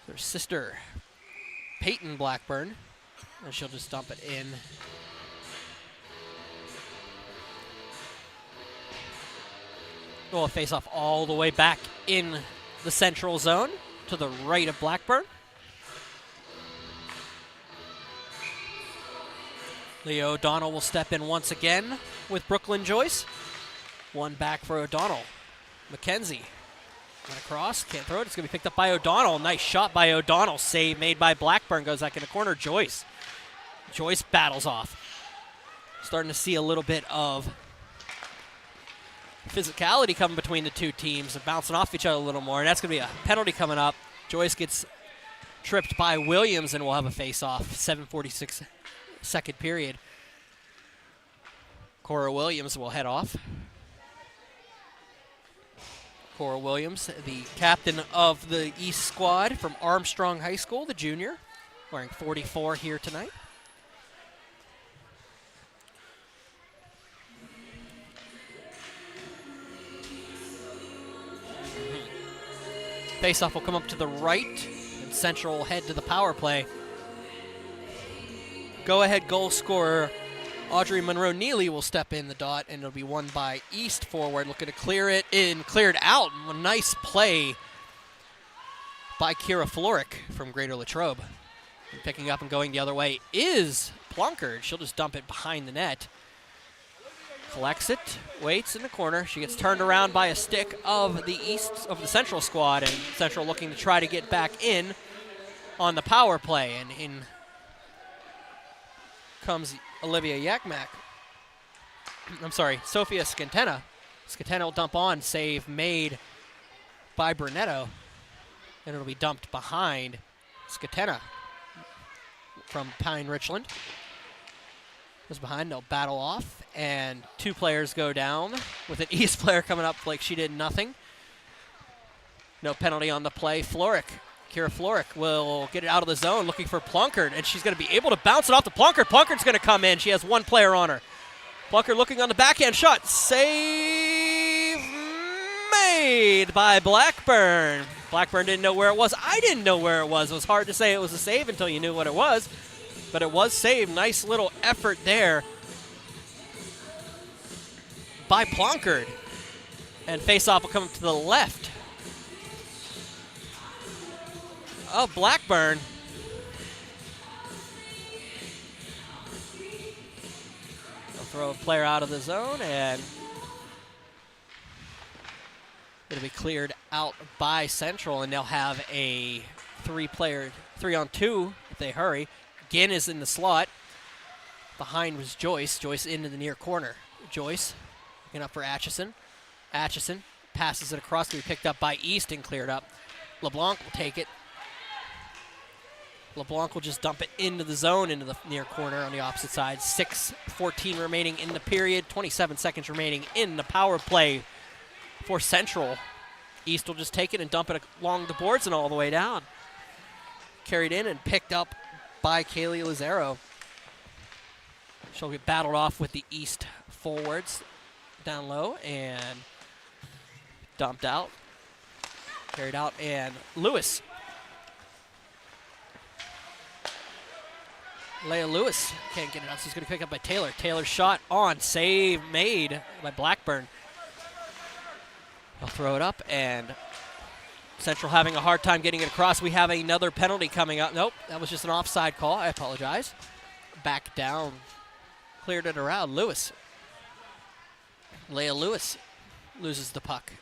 Their sister, Peyton Blackburn, and she'll just dump it in. Will face off all the way back in the central zone to the right of Blackburn. Leo O'Donnell will step in once again with Brooklyn Joyce. One back for O'Donnell. McKenzie went across, can't throw it. It's going to be picked up by O'Donnell. Nice shot by O'Donnell. Save made by Blackburn. Goes back in the corner. Joyce. Joyce battles off. Starting to see a little bit of physicality coming between the two teams and bouncing off each other a little more. And that's going to be a penalty coming up. Joyce gets tripped by Williams and we'll have a face-off. 7:46 second period. Cora Williams will head off. Cora Williams, the captain of the East squad from Armstrong High School, the junior, wearing 44 here tonight. Faceoff will come up to the right, and Central will head to the power play. Go-ahead goal scorer Audrey Monroe-Neely will step in the dot, and it'll be won by East forward, looking to clear it in, cleared out. A nice play by Kira Floric from Greater Latrobe. And picking up and going the other way is Plunkard. She'll just dump it behind the net. Collects it, waits in the corner. She gets turned around by a stick of the Central squad, and Central looking to try to get back in on the power play. And in comes Olivia Yakmak. I'm sorry, Sophia Scantena. Scantena will dump on, save made by Brunetto. And it'll be dumped behind Scantena from Pine Richland. Goes behind, they'll battle off, and two players go down with an East player coming up like she did nothing. No penalty on the play. Floric, Kira Floric will get it out of the zone looking for Plunkard, and she's going to be able to bounce it off to Plunkard. Plunkard's going to come in. She has one player on her. Plunkard looking on the backhand shot. Save made by Blackburn. Blackburn didn't know where it was. I didn't know where it was. It was hard to say it was a save until you knew what it was. But it was saved. Nice little effort there by Plunkard. And face-off will come to the left of Blackburn. They'll throw a player out of the zone, and it'll be cleared out by Central, and they'll have a 3-on-2 if they hurry. Ginn is in the slot. Behind was Joyce. Joyce into the near corner. Joyce looking up for Atchison. Atchison passes it across to be picked up by East and cleared up. LeBlanc will take it. LeBlanc will just dump it into the zone, into the near corner on the opposite side. 6:14 remaining in the period. 27 seconds remaining in the power play for Central. East will just take it and dump it along the boards and all the way down. Carried in and picked up by Kaylee Lazaro. She'll get battled off with the East forwards down low and dumped out. Carried out, and Lewis. Leia Lewis can't get it out, so he's going to pick up by Taylor. Taylor's shot on, save made by Blackburn. They'll throw it up, and Central having a hard time getting it across. We have another penalty coming up. Nope, that was just an offside call. I apologize. Back down. Cleared it around. Lewis. Leia Lewis loses the puck.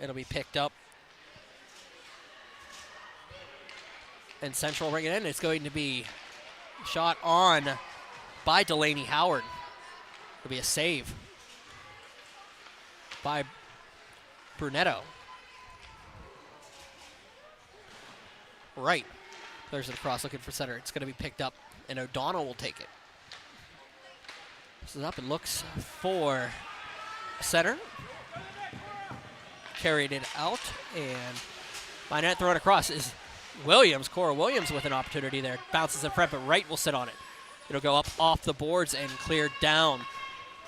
It'll be picked up. And Central bring it in. It's going to be shot on by Delaney Howard. It'll be a save by Brunetto. Right. There's it across, looking for center. It's going to be picked up, and O'Donnell will take it. This is up and looks for center. Carried it out, and by net thrown across is Williams. Cora Williams with an opportunity there. Bounces in front, but Wright will sit on it. It'll go up off the boards and clear down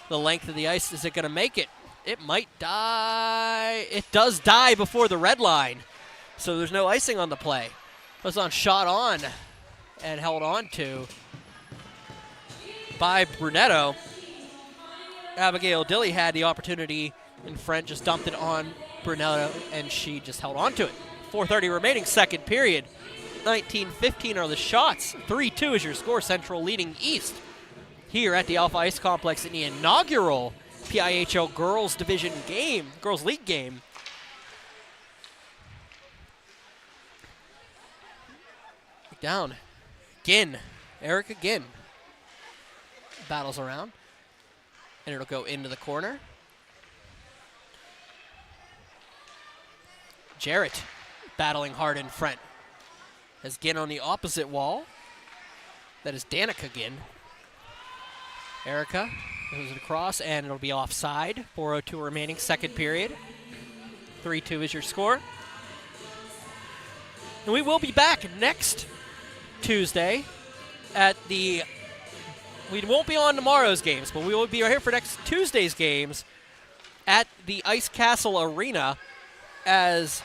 the length of the ice. Is it going to make it? It might die. It does die before the red line, so there's no icing on the play. It was on shot on and held on to by Brunetto. Abigail Dilly had the opportunity in front, just dumped it on Brunetto, and she just held on to it. 4:30 remaining, second period. 19-15 are the shots. 3-2 is your score. Central leading East here at the Alpha Ice Complex in the inaugural PIHL Girls Girls League game. Down. Ginn. Erica Ginn battles around, and it'll go into the corner. Jarrett battling hard in front. Has Ginn on the opposite wall. That is Danica Ginn. Erica moves it across, and it'll be offside. 4:02 remaining, second period. 3-2 is your score. And we will be back next Tuesday at the... We won't be on tomorrow's games, but we will be here for next Tuesday's games at the Ice Castle Arena, as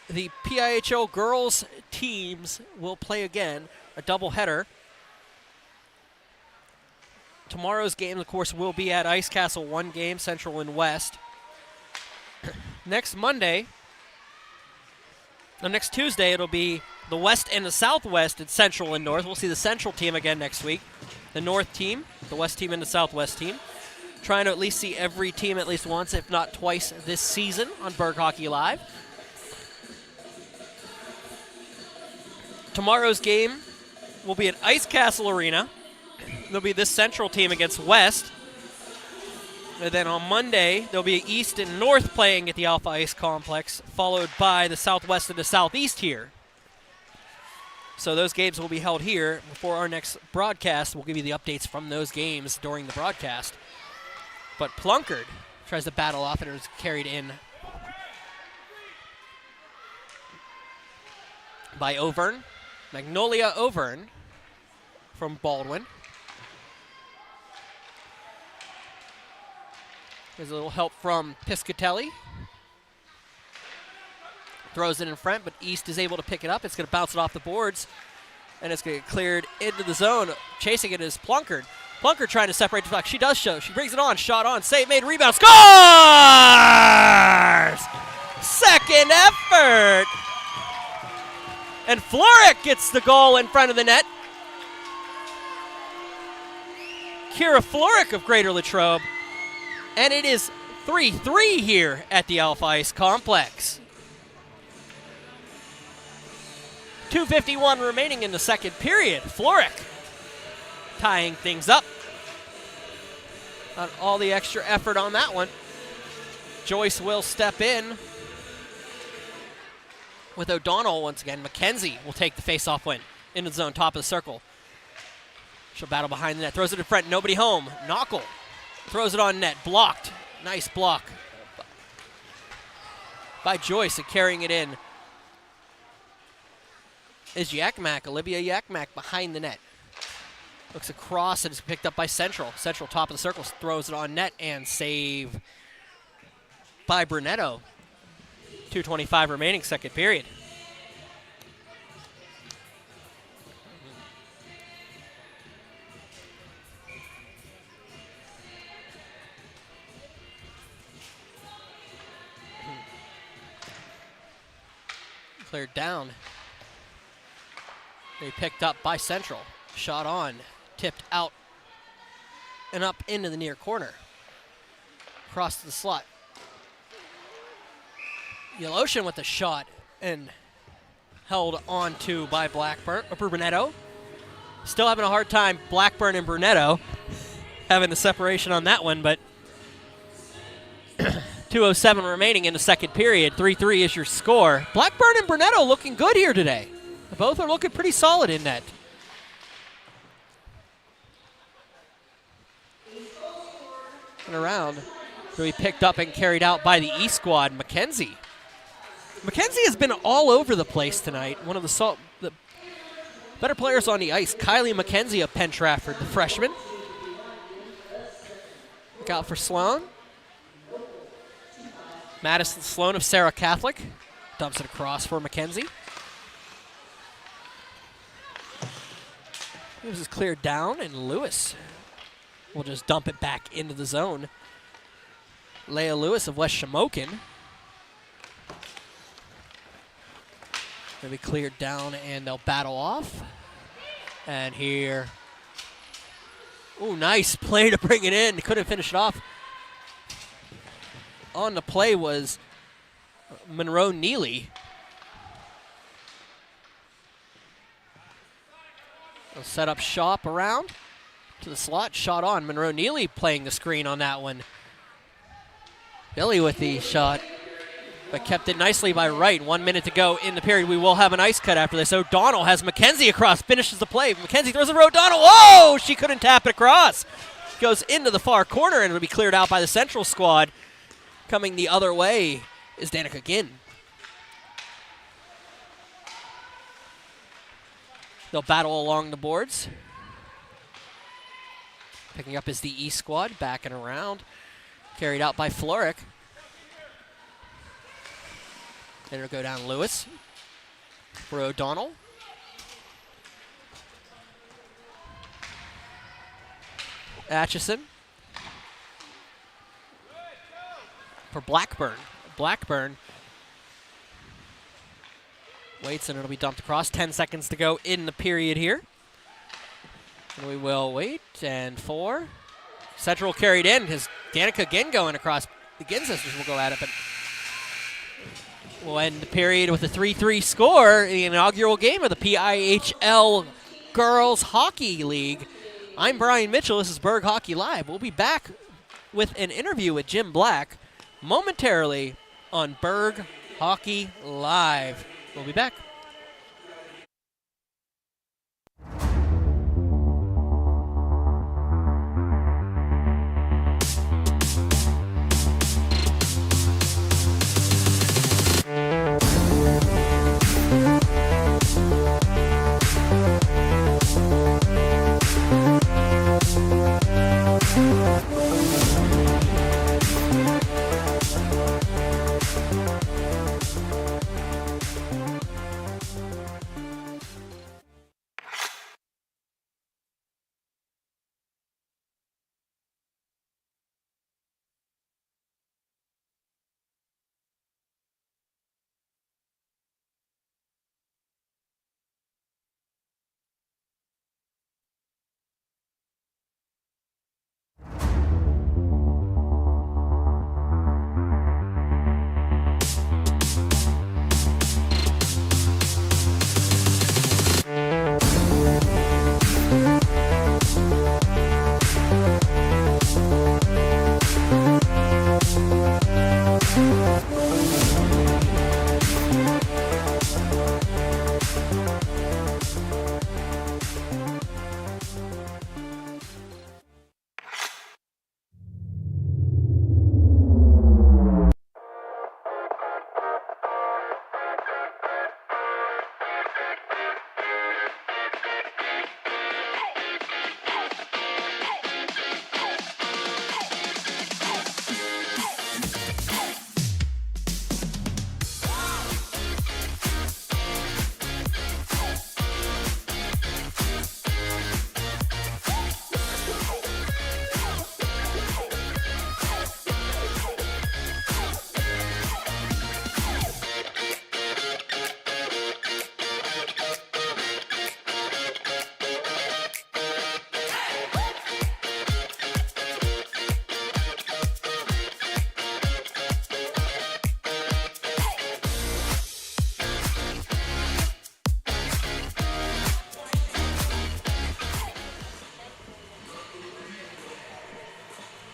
the PIHL girls teams will play again, a doubleheader. Tomorrow's game, of course, will be at Ice Castle, one game, Central and West. Next Tuesday, it'll be the West and the Southwest at Central and North. We'll see the Central team again next week. The North team, the West team, and the Southwest team. Trying to at least see every team at least once, if not twice, this season on Berg Hockey Live. Tomorrow's game will be at Ice Castle Arena. There'll be this Central team against West. And then on Monday, there'll be East and North playing at the Alpha Ice Complex, followed by the Southwest and the Southeast here. So those games will be held here. Before our next broadcast, we'll give you the updates from those games during the broadcast. But Plunkard tries to battle off, and it was carried in by Auvergne. Magnolia Auvergne from Baldwin. There's a little help from Piscatelli. Throws it in front, but East is able to pick it up. It's going to bounce it off the boards, and it's going to get cleared into the zone. Chasing it is Plunkard. Plunkard trying to separate the puck. She does show. She brings it on. Shot on. Save made. Rebound. Scores! Second effort. And Floric gets the goal in front of the net. Kira Floric of Greater Latrobe. And it is 3-3 here at the Alpha Ice Complex. 2:51 remaining in the second period. Floric tying things up. Not all the extra effort on that one. Joyce will step in with O'Donnell once again. McKenzie will take the face-off win into the zone, top of the circle. She'll battle behind the net. Throws it in front. Nobody home. Knockel throws it on net. Blocked. Nice block by Joyce, and carrying it in is Yakmak. Olivia Yakmak behind the net. Looks across and is picked up by Central. Central, top of the circle, throws it on net and save by Brunetto. 2:25 remaining, second period. Cleared down. They picked up by Central. Shot on, tipped out and up into the near corner. Across to the slot. Yeloshin with the shot and held on to by Brunetto. Still having a hard time, Blackburn and Brunetto having the separation on that one, but 2:07 remaining in the second period. 3-3 is your score. Blackburn and Brunetto looking good here today. Both are looking pretty solid in net. And around, to be picked up and carried out by the E squad, McKenzie. McKenzie has been all over the place tonight. One of the better players on the ice. Kylie McKenzie of Penn Trafford, the freshman. Look out for Sloan. Madison Sloan of Sarah Catholic. Dumps it across for McKenzie. This is cleared down, and Lewis will just dump it back into the zone. Leah Lewis of West Shamokin. Maybe cleared down, and they'll battle off. And here. Ooh, nice play to bring it in. Couldn't finish it off. On the play was Monroe Neely. They'll set up shop around to the slot. Shot on. Monroe Neely playing the screen on that one. Billy with the shot, but kept it nicely by Wright. 1 minute to go in the period. We will have an ice cut after this. O'Donnell has McKenzie across, finishes the play. McKenzie throws it for O'Donnell. Whoa! She couldn't tap it across. Goes into the far corner, and it'll be cleared out by the Central squad. Coming the other way is Danica Ginn. They'll battle along the boards. Picking up is the E squad, backing around. Carried out by Floric. Then it'll go down Lewis for O'Donnell. Atchison for Blackburn. Blackburn waits, and it'll be dumped across. 10 seconds to go in the period here. And we will wait, and 4. Central carried in. His Danica Ginn going across. The Ginn sisters will go at it, but we'll end the period with a 3-3 score in the inaugural game of the PIHL Girls Hockey League. I'm Brian Mitchell. This is Berg Hockey Live. We'll be back with an interview with Jim Black momentarily on Berg Hockey Live. We'll be back.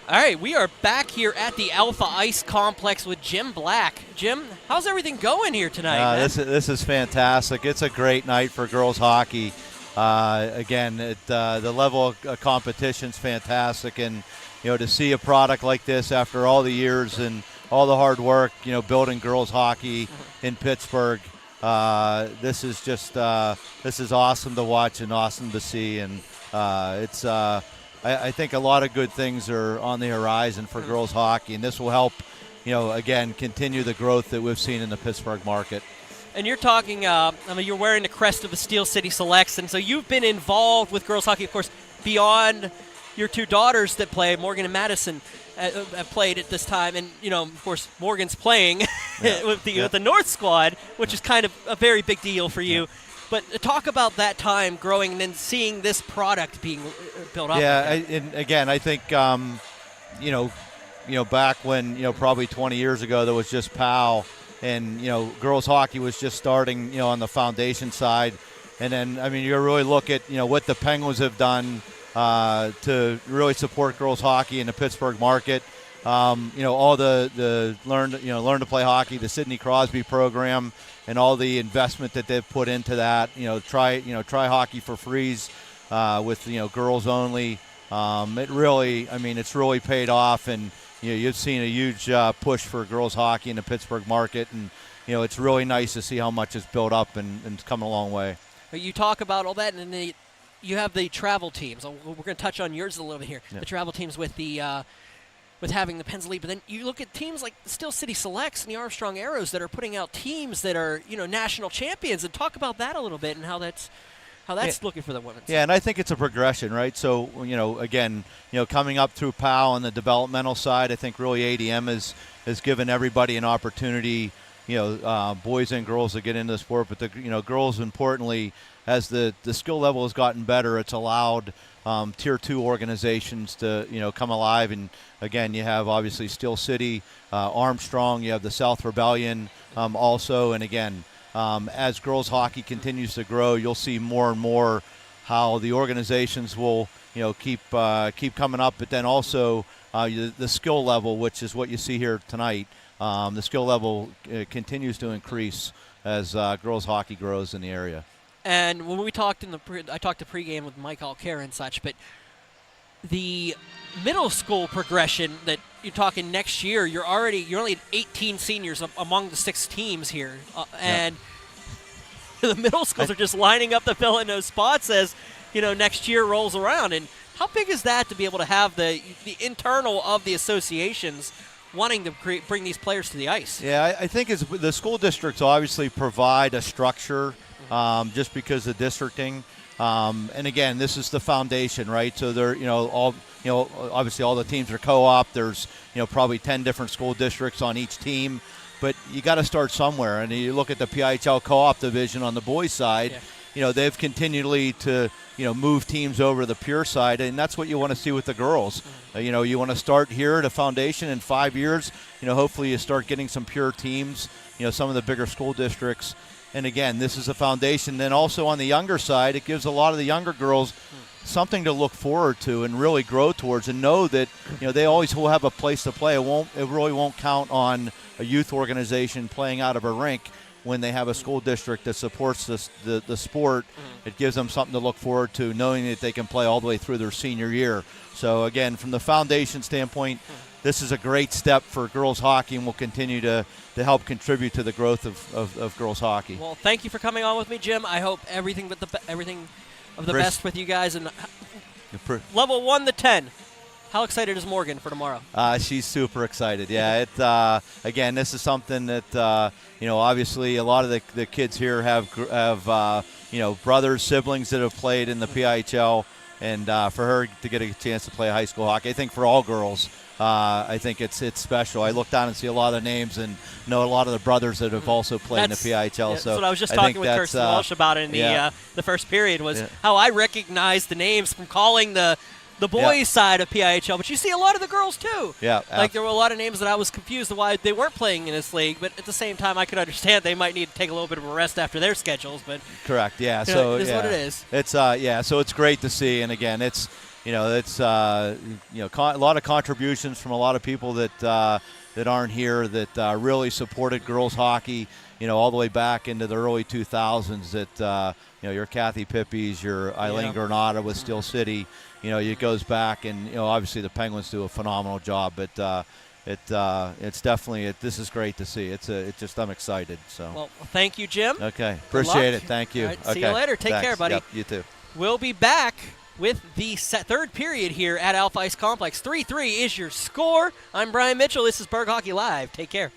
All right, we are back here at the Alpha Ice Complex with Jim Black. Jim, how's everything going here tonight? Man?
This is fantastic. It's a great night for girls hockey. Again, the level of competition's fantastic, and to see a product like this after all the years and all the hard work, building girls hockey in Pittsburgh. This is just this is awesome to watch and awesome to see, and I think a lot of good things are on the horizon for girls hockey, and this will help, again, continue the growth that we've seen in the Pittsburgh market.
And you're talking, you're wearing the crest of the Steel City Selects, and so you've been involved with girls hockey, of course, beyond your two daughters that play, Morgan and Madison, have played at this time, and of course, Morgan's playing with the North squad, which is kind of a very big deal for you. Yeah. But talk about that time growing and then seeing this product being built up.
Yeah, and again, I think, back when, probably 20 years ago, there was just PIHL, and, girls hockey was just starting, on the foundation side. And then, you really look at, what the Penguins have done to really support girls hockey in the Pittsburgh market. All the learn to play hockey, the Sidney Crosby program, and all the investment that they've put into that. Try hockey for freeze with girls only. It really, it's really paid off, and you've seen a huge push for girls hockey in the Pittsburgh market, and it's really nice to see how much it's built up and it's come a long way.
You talk about all that, and then you have the travel teams. We're going to touch on yours a little bit here. Yeah. The travel teams with the with having the Penns Elite, but then you look at teams like the Steel City Selects and the Armstrong Arrows that are putting out teams that are national champions, and talk about that a little bit and how that's looking for the women.
Yeah, and I think it's a progression, right? So again, coming up through PIHL on the developmental side, I think really ADM has given everybody an opportunity, boys and girls to get into the sport, but the girls, importantly, as the skill level has gotten better, it's allowed Tier 2 organizations to come alive. And again, you have obviously Steel City, Armstrong, you have the South Rebellion also, and again, as girls hockey continues to grow, you'll see more and more how the organizations will keep coming up, but then also the skill level, which is what you see here tonight. The skill level continues to increase as girls hockey grows in the area.
And when we talked I talked to pregame with Mike Alcara and such, but the middle school progression that you're talking next year, you're only at 18 seniors among the 6 teams here, and the middle schools are just lining up to fill in those spots as next year rolls around. And how big is that to be able to have the internal of the associations wanting to bring these players to the ice?
Yeah, I think the school districts obviously provide a structure. Just because of districting, and again, this is the foundation, right? So they're, obviously all the teams are co-op. There's, probably 10 different school districts on each team, but you got to start somewhere. And you look at the PIHL co-op division on the boys' side. Yeah. They've continually to, move teams over to the pure side, and that's what you want to see with the girls. You want to start here at a foundation in 5 years. Hopefully you start getting some pure teams. Some of the bigger school districts. And again, this is a foundation. Then also on the younger side, it gives a lot of the younger girls something to look forward to and really grow towards, and know that they always will have a place to play. It really won't count on a youth organization playing out of a rink when they have a school district that supports the sport. It gives them something to look forward to, knowing that they can play all the way through their senior year. So again, from the foundation standpoint, this is a great step for girls hockey, and will continue to help contribute to the growth of girls hockey.
Well, thank you for coming on with me, Jim. I hope everything of the best with you guys. And level 1 to 10, how excited is Morgan for tomorrow?
She's super excited. Yeah, again, this is something that obviously a lot of the kids here have brothers, siblings that have played in the PIHL, and for her to get a chance to play high school hockey, I think for all girls. I think it's special. I look down and see a lot of names and know a lot of the brothers that have also played in the PIHL.
Yeah, so that's what I was just talking with Kirsten Walsh about in the first period, was how I recognized the names from calling the boys' side of PIHL, but you see a lot of the girls too.
Yeah,
like there were a lot of names that I was confused why they weren't playing in this league, but at the same time I could understand they might need to take a little bit of a rest after their schedules. But
correct, yeah. So
it is what it is.
It's so it's great to see, and again, it's it's a lot of contributions from a lot of people that aren't here that really supported girls hockey, all the way back into the early 2000s. That your Kathy Pippies, your Eileen Granada with Steel City. It goes back, and obviously the Penguins do a phenomenal job, but. It's definitely this is great to see. I'm excited. So.
Well, thank you, Jim.
Okay, appreciate it. Thank you.
All right,
okay.
See you later. Take
Thanks.
care, buddy.
Yep, you too.
We'll be back with the third period here at Alpha Ice Complex. 3-3 is your score. I'm Brian Mitchell. This is Berg Hockey Live. Take care.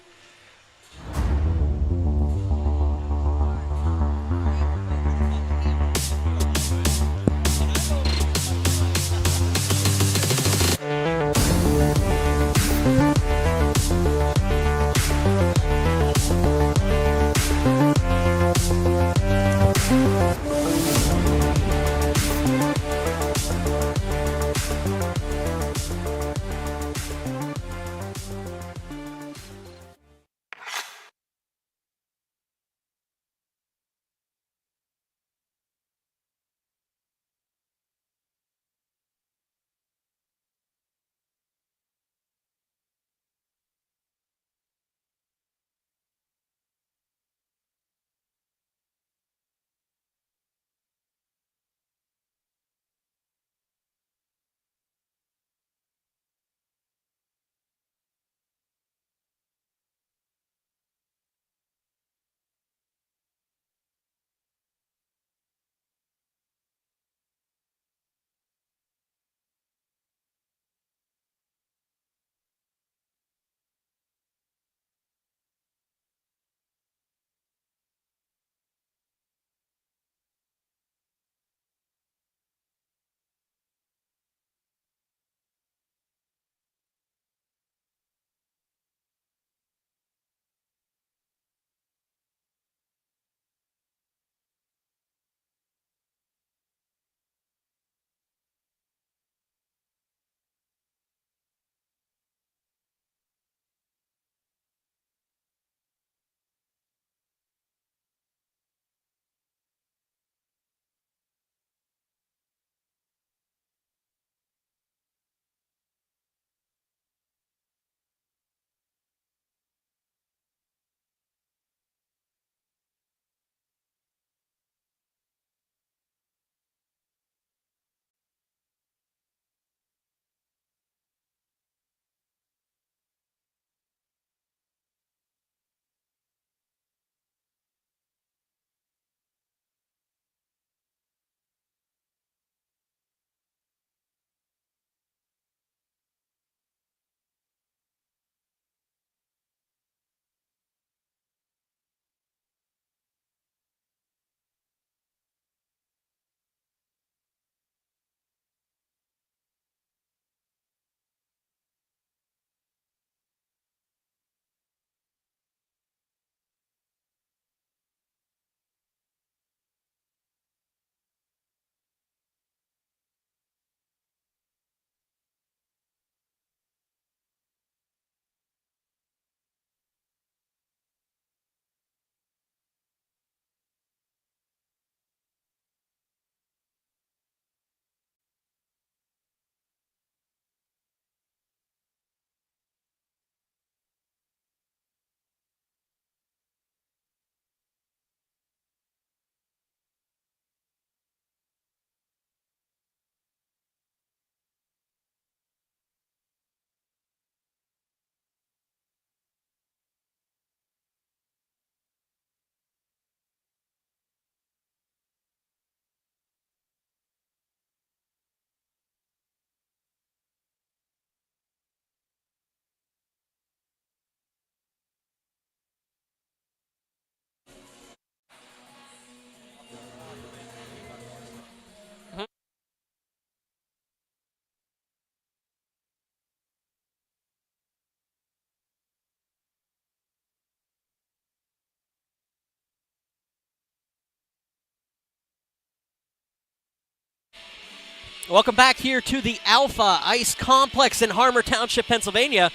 Welcome back here to the Alpha Ice Complex in Harmer Township, Pennsylvania.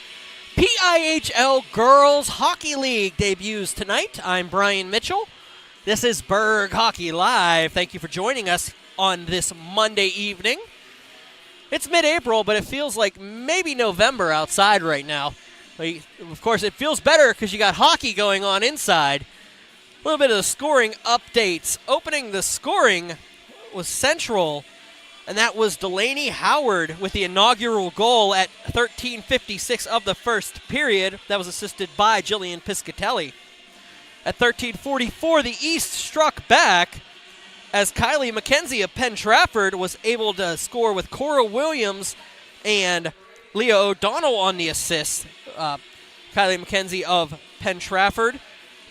PIHL Girls Hockey League debuts tonight. I'm Brian Mitchell. This is Berg Hockey Live. Thank you for joining us on this Monday evening. It's mid-April, but it feels like maybe November outside right now. Of course, it feels better because you got hockey going on inside. A little bit of the scoring updates. Opening the scoring was Central, and that was Delaney Howard with the inaugural goal at 13:56 of the first period. That was assisted by Jillian Piscatelli. At 13:44, the East struck back as Kylie McKenzie of Penn Trafford was able to score with Cora Williams and Leah O'Donnell on the assists. Kylie McKenzie of Penn Trafford,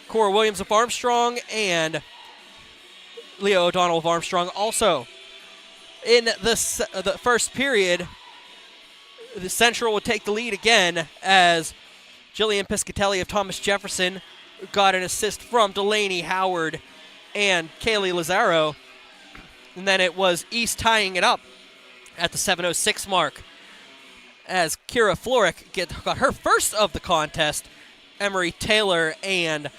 Cora Williams of Armstrong, and Leah O'Donnell of Armstrong also. In the first period, the Central would take the lead again as Jillian Piscatelli of Thomas Jefferson got an assist from Delaney Howard and Kaylee Lazaro. And then it was East tying it up at the 7:06 mark as Kira Florick got her first of the contest. Emery Taylor and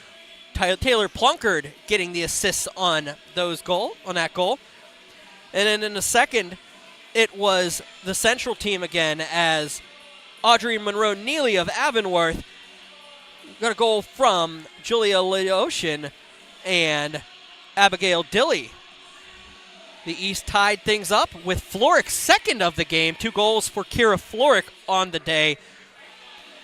Taylor Plunkard getting the assists on that goal. And then in the second, it was the Central team again as Audrey Monroe Neely of Avonworth got a goal from Julia Leoshin and Abigail Dilly. The East tied things up with Florick's second of the game. 2 goals for Kira Florick on the day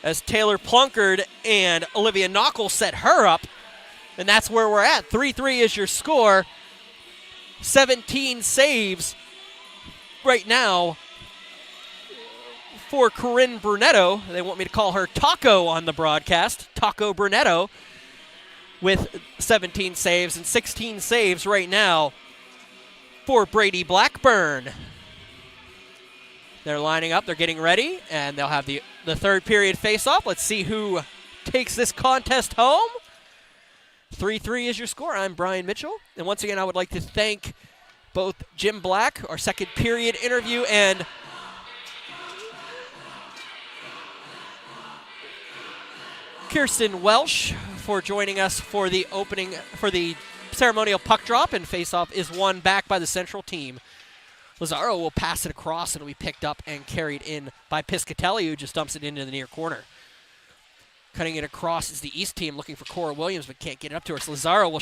as Taylor Plunkard and Olivia Knockel set her up. And that's where we're at. 3-3 is your score. 17 saves right now for Corinne Brunetto. They want me to call her Taco on the broadcast. Taco Brunetto with 17 saves and 16 saves right now for Brady Blackburn. They're lining up. They're getting ready, and they'll have the third period face-off. Let's see who takes this contest home. 3-3 is your score. I'm Brian Mitchell. And once again, I would like to thank both Jim Black, our second period interview, and Kirsten Welsh for joining us for the ceremonial puck drop, and face-off is won back by the Central team. Lazaro will pass it across, and it'll be picked up and carried in by Piscatelli, who just dumps it into the near corner. Cutting it across is the East team looking for Cora Williams, but can't get it up to her. So Lazaro will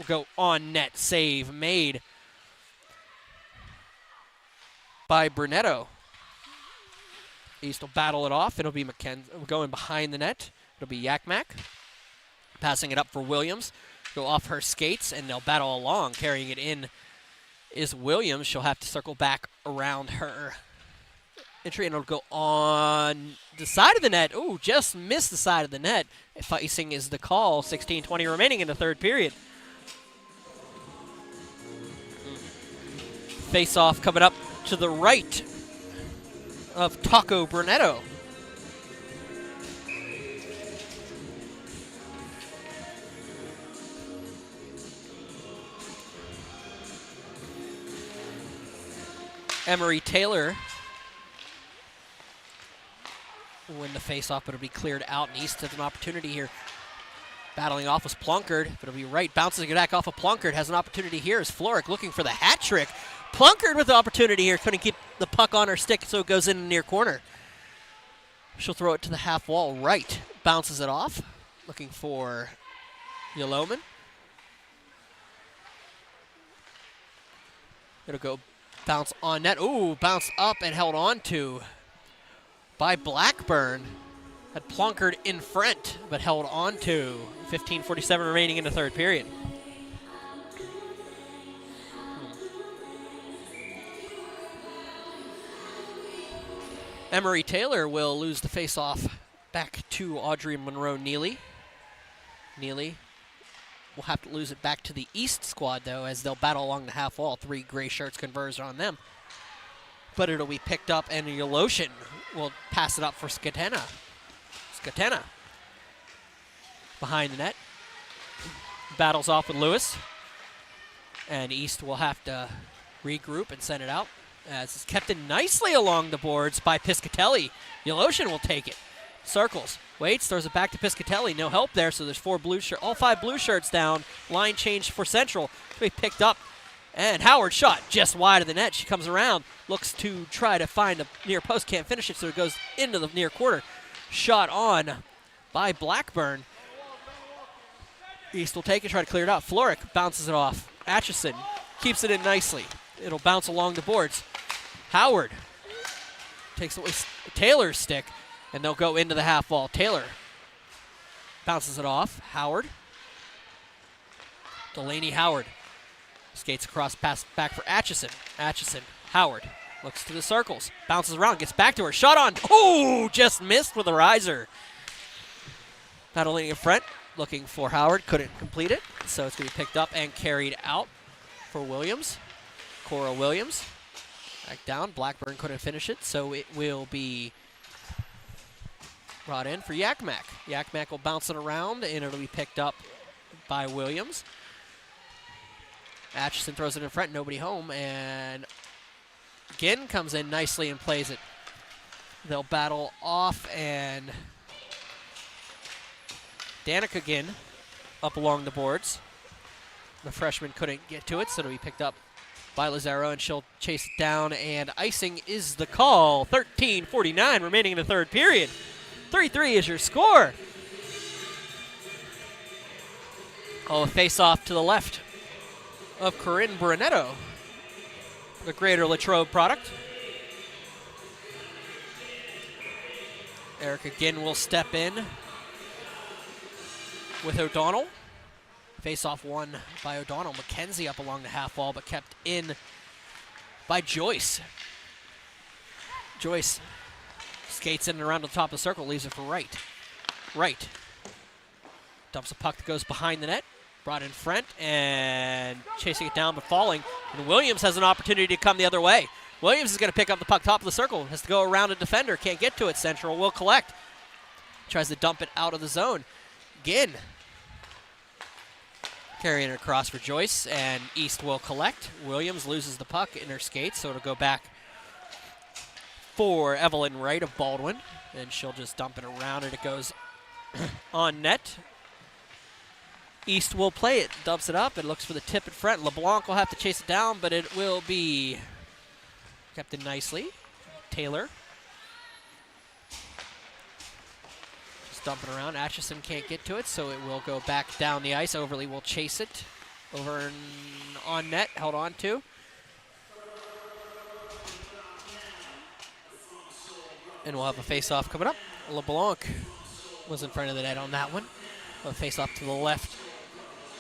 go on net. Save made by Brunetto. East will battle it off. It'll be McKenzie going behind the net. It'll be Yakmak. Passing it up for Williams. Go off her skates, and they'll battle along. Carrying it in is Williams. She'll have to circle back around her entry, and it'll go on the side of the net. Ooh, just missed the side of the net. Icing is the call. 16:20 remaining in the third period. Face-off coming up to the right of Taco Brunetto. Emery Taylor will win the face-off, but it'll be cleared out, and East has an opportunity here. Battling off was Plunkard, but it'll be right. Bouncing it back off of Plunkard. Has an opportunity here as Florick looking for the hat trick. Plunkard with the opportunity here. Couldn't keep the puck on her stick, so it goes in the near corner. She'll throw it to the half wall right. Bounces it off. Looking for Yaloman. It'll go bounce on net. Ooh, bounced up and held on to by Blackburn. Had Plunkard in front, but held on to. 15:47 remaining in the third period. Emery Taylor will lose the face-off back to Audrey Monroe Neely. Neely will have to lose it back to the East squad, though, as they'll battle along the half wall. 3 gray shirts converged on them. But it'll be picked up, and Yoloshin will pass it up for Skatena. Skatena behind the net. Battles off with Lewis. And East will have to regroup and send it out, as it's kept in nicely along the boards by Piscatelli. Yoloshin will take it. Circles. Waits, throws it back to Piscatelli. No help there, so there's all 5 blue shirts down. Line change for Central. Be picked up. And Howard shot just wide of the net. She comes around. looks to try to find the near post, can't finish it, so it goes into the near quarter. Shot on by Blackburn. East will take it, try to clear it out. Floric bounces it off. Atchison keeps it in nicely. It'll bounce along the boards. Howard takes away Taylor's stick, and they'll go into the half wall. Taylor bounces it off. Howard. Delaney Howard skates across, pass back for Atchison. Atchison, Howard looks to the circles, bounces around, gets back to her. Shot on. Oh, just missed with a riser. Battling in front, looking for Howard. Couldn't complete it, so it's going to be picked up and carried out for Williams. Cora Williams. Back down. Blackburn couldn't finish it, so it will be brought in for Yakmak. Yakmak will bounce it around, and it'll be picked up by Williams. Atchison throws it in front, nobody home, and Ginn comes in nicely and plays it. They'll battle off, and Danica Ginn up along the boards. The freshman couldn't get to it, so it'll be picked up by Lazaro, and she'll chase it down, and icing is the call. 13:49 remaining in the third period. 3-3 is your score. Oh, a face-off to the left of Corinne Brunetto, the Greater Latrobe product. Erica Ginn will step in with O'Donnell. Face-off won by O'Donnell. McKenzie up along the half wall, but kept in by Joyce. Joyce skates in and around the top of the circle, leaves it for Wright. Wright dumps a puck that goes behind the net, brought in front, and chasing it down but falling. And Williams has an opportunity to come the other way. Williams is going to pick up the puck top of the circle, has to go around a defender, can't get to it. Central will collect. Tries to dump it out of the zone. Ginn carrying it across for Joyce, and East will collect. Williams loses the puck in her skates, so it'll go back for Evelyn Wright of Baldwin, and she'll just dump it around, and it goes on net. East will play it, dumps it up, and looks for the tip in front. LeBlanc will have to chase it down, but it will be kept in nicely. Taylor dumping around. Atchison can't get to it, so it will go back down the ice. Overly will chase it. Over and on net, held on to. And we'll have a face-off coming up. LeBlanc was in front of the net on that one. A face-off to the left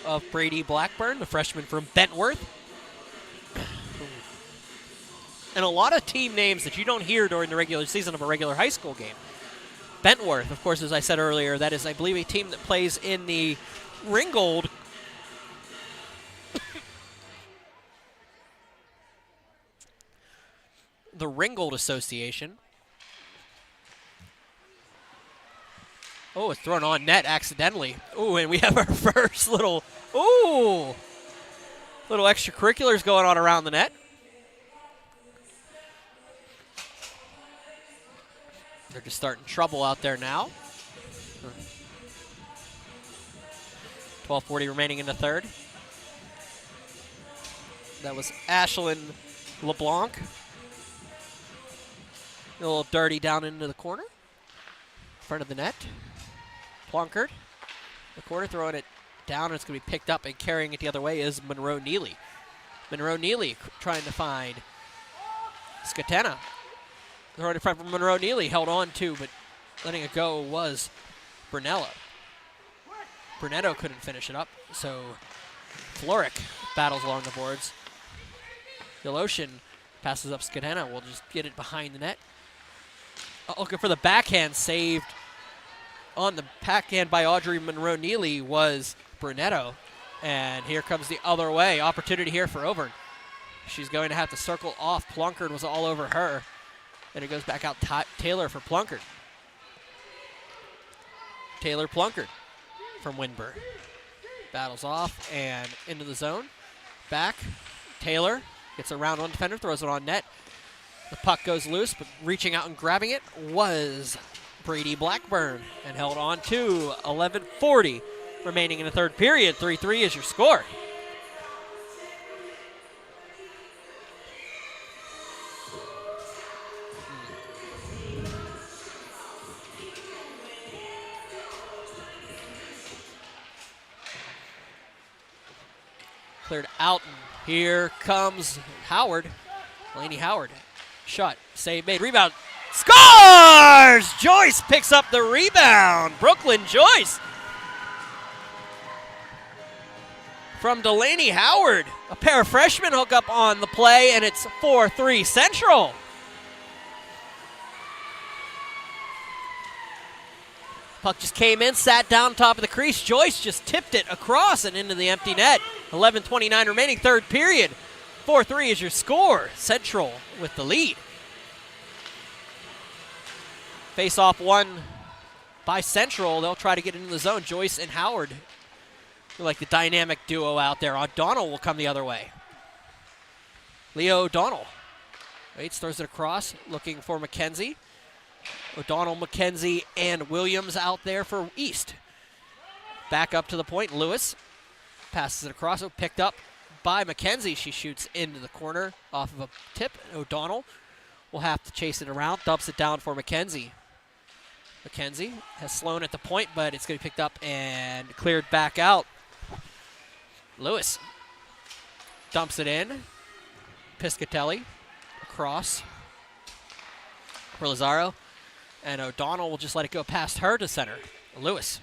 of Brady Blackburn, the freshman from Bentworth. And a lot of team names that you don't hear during the regular season of a regular high school game. Bentworth, of course, as I said earlier, that is, I believe, a team that plays in the Ringgold the Ringgold Association. Oh, it's thrown on net accidentally. Oh, and we have our first little extracurriculars going on around the net. They're just starting trouble out there now. 12:40 remaining in the third. That was Ashlyn LeBlanc. A little dirty down into the corner. Front of the net. Plunkard. The corner, throwing it down, and it's going to be picked up, and carrying it the other way is Monroe Neely. Monroe Neely trying to find Scatena. Throwing in front from Monroe Neely, held on to, but letting it go was Brunello. Brunetto couldn't finish it up, so Floric battles along the boards. Yeloshin passes up Scatena. We'll just get it behind the net. Looking for the backhand, saved on the backhand by Audrey Monroe Neely was Brunetto. And here comes the other way. Opportunity here for Auburn. She's going to have to circle off. Plunkard was all over her. And it goes back out Taylor for Plunkard. Taylor Plunkard from Winburn. Battles off and into the zone. Back. Taylor gets around one defender, throws it on net. The puck goes loose, but reaching out and grabbing it was Brady Blackburn, and held on to. 11:40 remaining in the third period. 3-3 is your score. Cleared out. And here comes Howard. Laney Howard. Shot. Save made. Rebound. Scores! Joyce picks up the rebound. Brooklyn Joyce. From Delaney Howard. A pair of freshmen hook up on the play, and it's 4-3 Central. Puck just came in, sat down top of the crease. Joyce just tipped it across and into the empty net. 11:29 remaining, third period. 4-3 is your score. Central with the lead. Face-off won by Central. They'll try to get into the zone. Joyce and Howard. They're like the dynamic duo out there. O'Donnell will come the other way. Leo O'Donnell. Waits, throws it across, looking for McKenzie. O'Donnell, McKenzie, and Williams out there for East. Back up to the point. Lewis passes it across. Picked up by McKenzie. She shoots into the corner off of a tip. O'Donnell will have to chase it around. Dumps it down for McKenzie. McKenzie has Sloan at the point, but it's going to be picked up and cleared back out. Lewis dumps it in. Piscatelli across for Lazaro. And O'Donnell will just let it go past her to center. Lewis.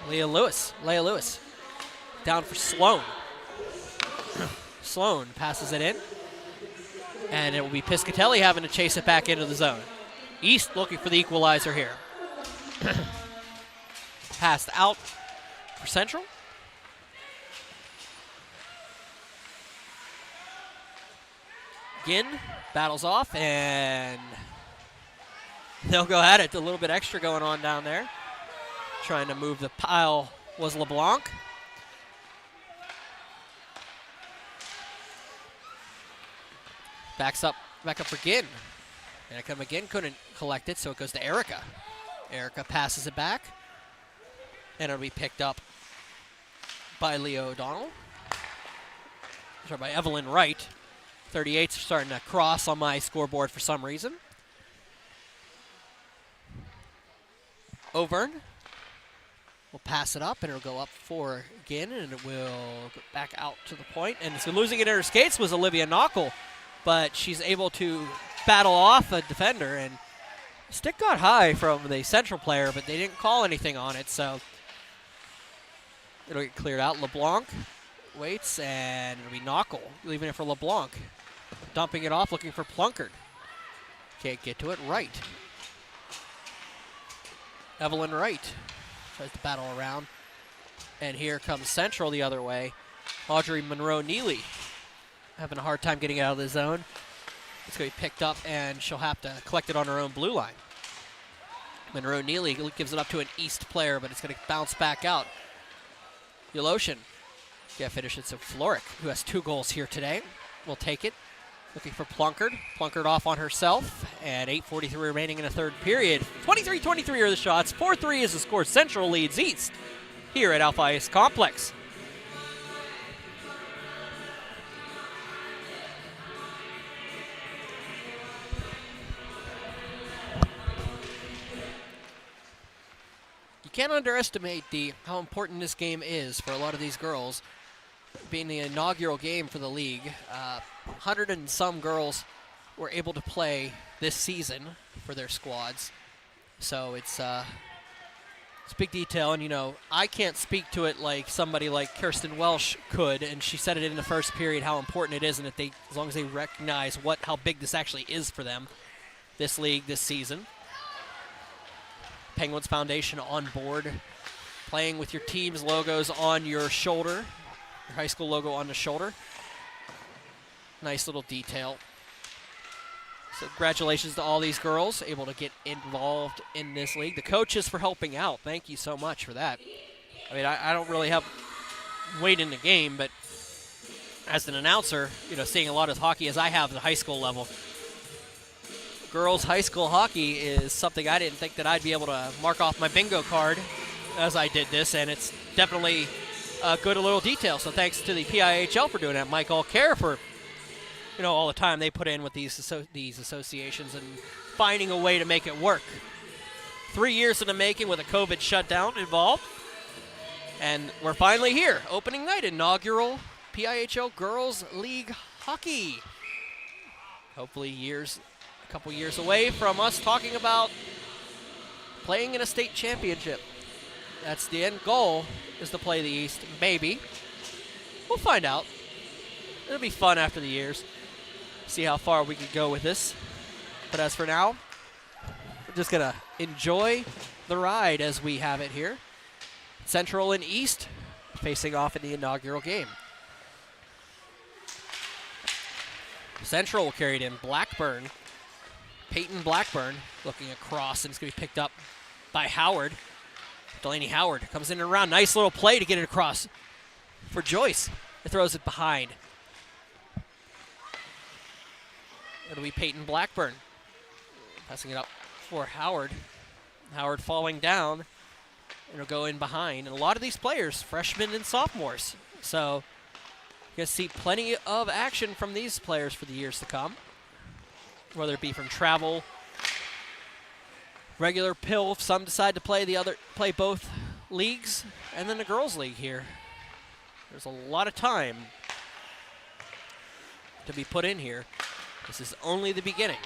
Leah Lewis. Down for Sloan. Sloan passes it in. And it will be Piscatelli having to chase it back into the zone. East looking for the equalizer here. Passed out for Central. Ginn battles off, and they'll go at it. A little bit extra going on down there. Trying to move the pile was LeBlanc. Back up for Ginn. And again couldn't collect it, so it goes to Erica. Erica passes it back, and it'll be picked up by Leo O'Donnell. Sorry, by Evelyn Wright. 38's starting to cross on my scoreboard for some reason. Overn will pass it up, and it'll go up for Ginn, and it will go back out to the point. And so losing it in her skates was Olivia Knockel, but she's able to battle off a defender, and stick got high from the Central player, but they didn't call anything on it, so it'll get cleared out. LeBlanc waits, and it'll be Knockel, leaving it for LeBlanc. Dumping it off, looking for Plunkard. Can't get to it. Wright. Evelyn Wright tries to battle around. And here comes Central the other way. Audrey Monroe-Neely having a hard time getting out of the zone. It's going to be picked up, and she'll have to collect it on her own blue line. Monroe-Neely gives it up to an East player, but it's going to bounce back out. Yoloshin can't finish it, so Floric, who has 2 goals here today, will take it. Looking for Plunkard. Plunkard off on herself, and 8:43 remaining in the third period. 23-23 are the shots. 4-3 is the score. Central leads East here at Alpha Ice Complex. You can't underestimate how important this game is for a lot of these girls. Being the inaugural game for the league, 100 and some girls were able to play this season for their squads. So it's a big detail, and I can't speak to it like somebody like Kirsten Welsh could, and she said it in the first period how important it is, and that as long as they recognize how big this actually is for them, this league, this season. Penguins Foundation on board, playing with your team's logos on your shoulder. Your high school logo on the shoulder. Nice little detail. So congratulations to all these girls able to get involved in this league. The coaches for helping out. Thank you so much for that. I mean, I don't really have weight in the game, but as an announcer, seeing a lot of hockey as I have at the high school level, girls high school hockey is something I didn't think that I'd be able to mark off my bingo card as I did this, and it's definitely a good little detail. So thanks to the PIHL for doing that. Mike Allcare for all the time they put in with these associations and finding a way to make it work. 3 years in the making with a COVID shutdown involved, And we're finally here. Opening night, inaugural PIHL Girls League hockey. Hopefully a couple years away from us talking about playing in a state championship. That's the end goal, is to play the East. Maybe. We'll find out. It'll be fun after the years. See how far we can go with this. But as for now, we're just going to enjoy the ride as we have it here. Central and East facing off in the inaugural game. Central will carry it in. Blackburn, Peyton Blackburn, looking across, and it's going to be picked up by Howard. Delaney Howard comes in and around. Nice little play to get it across for Joyce. It throws it behind. It'll be Peyton Blackburn. Passing it up for Howard. Howard falling down. It'll go in behind. And a lot of these players, freshmen and sophomores. So you're going to see plenty of action from these players for the years to come. Whether it be from travel, regular pill, if some decide to play both leagues, and then the girls' league here. There's a lot of time to be put in here. This is only the beginning.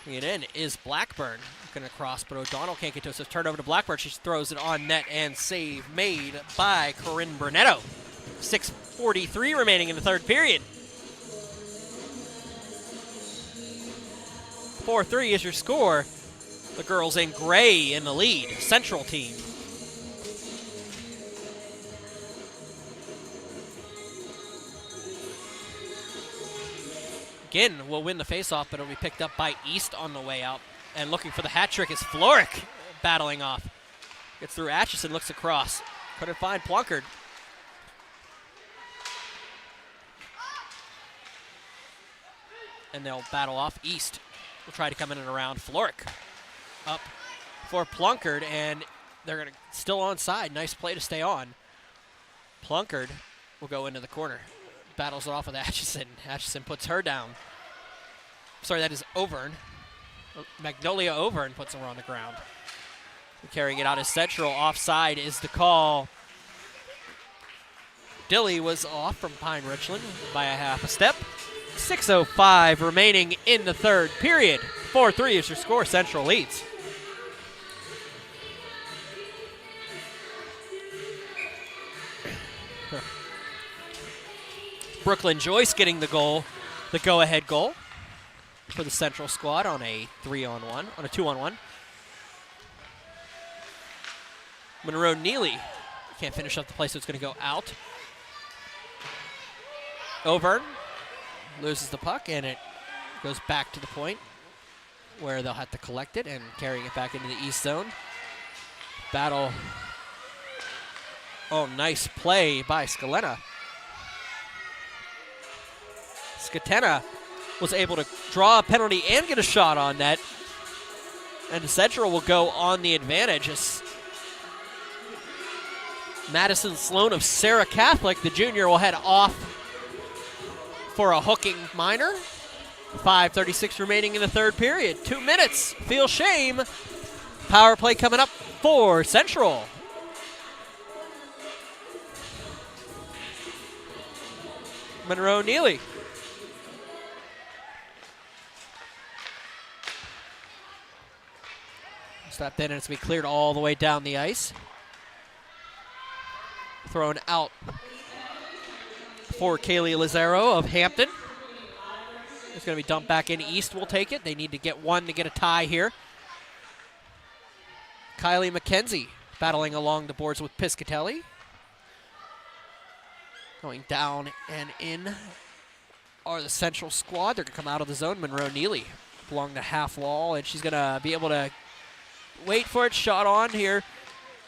Bringing it in is Blackburn. Going to cross, but O'Donnell can't get to it, so turn over to Blackburn. She throws it on net and save made by Corinne Brunetto. 6:43 remaining in the third period. 4-3 is your score. The girls in gray in the lead. Central team. Again, will win the faceoff, but it'll be picked up by East on the way out. And looking for the hat trick is Florick battling off. Gets through Atchison, looks across. Couldn't find Plunkard. And they'll battle off. East will try to come in and around. Florick up for Plunkard, and they're going to still onside. Nice play to stay on. Plunkard will go into the corner. Battles it off with Atchison. Atchison puts her down. Sorry, that is Overn. Magnolia Overn puts her on the ground. Carrying it out as Central. Offside is the call. Dilly was off from Pine Richland by a half a step. 6:05 remaining in the third period. 4-3 is your score. Central leads. Brooklyn Joyce getting the go-ahead goal for the Central squad on a 2-on-1. Monroe Neely can't finish up the play, so it's going to go out. Overn loses the puck, and it goes back to the point where they'll have to collect it and carrying it back into the east zone. Battle. Oh, nice play by Scalena. Scatena was able to draw a penalty and get a shot on net. And Central will go on the advantage as Madison Sloan of Sarah Catholic, the junior, will head off for a hooking minor. 5:36 remaining in the third period. 2 minutes. Feel shame. Power play coming up for Central. Monroe Neely. Stepped in, and it's going to be cleared all the way down the ice. Thrown out for Kaylee Lazaro of Hampton. It's going to be dumped back in. East will take it. They need to get one to get a tie here. Kylie McKenzie battling along the boards with Piscatelli. Going down and in are the Central squad. They're going to come out of the zone. Monroe Neely along the half wall, and she's going to be able to wait for it. Shot on here.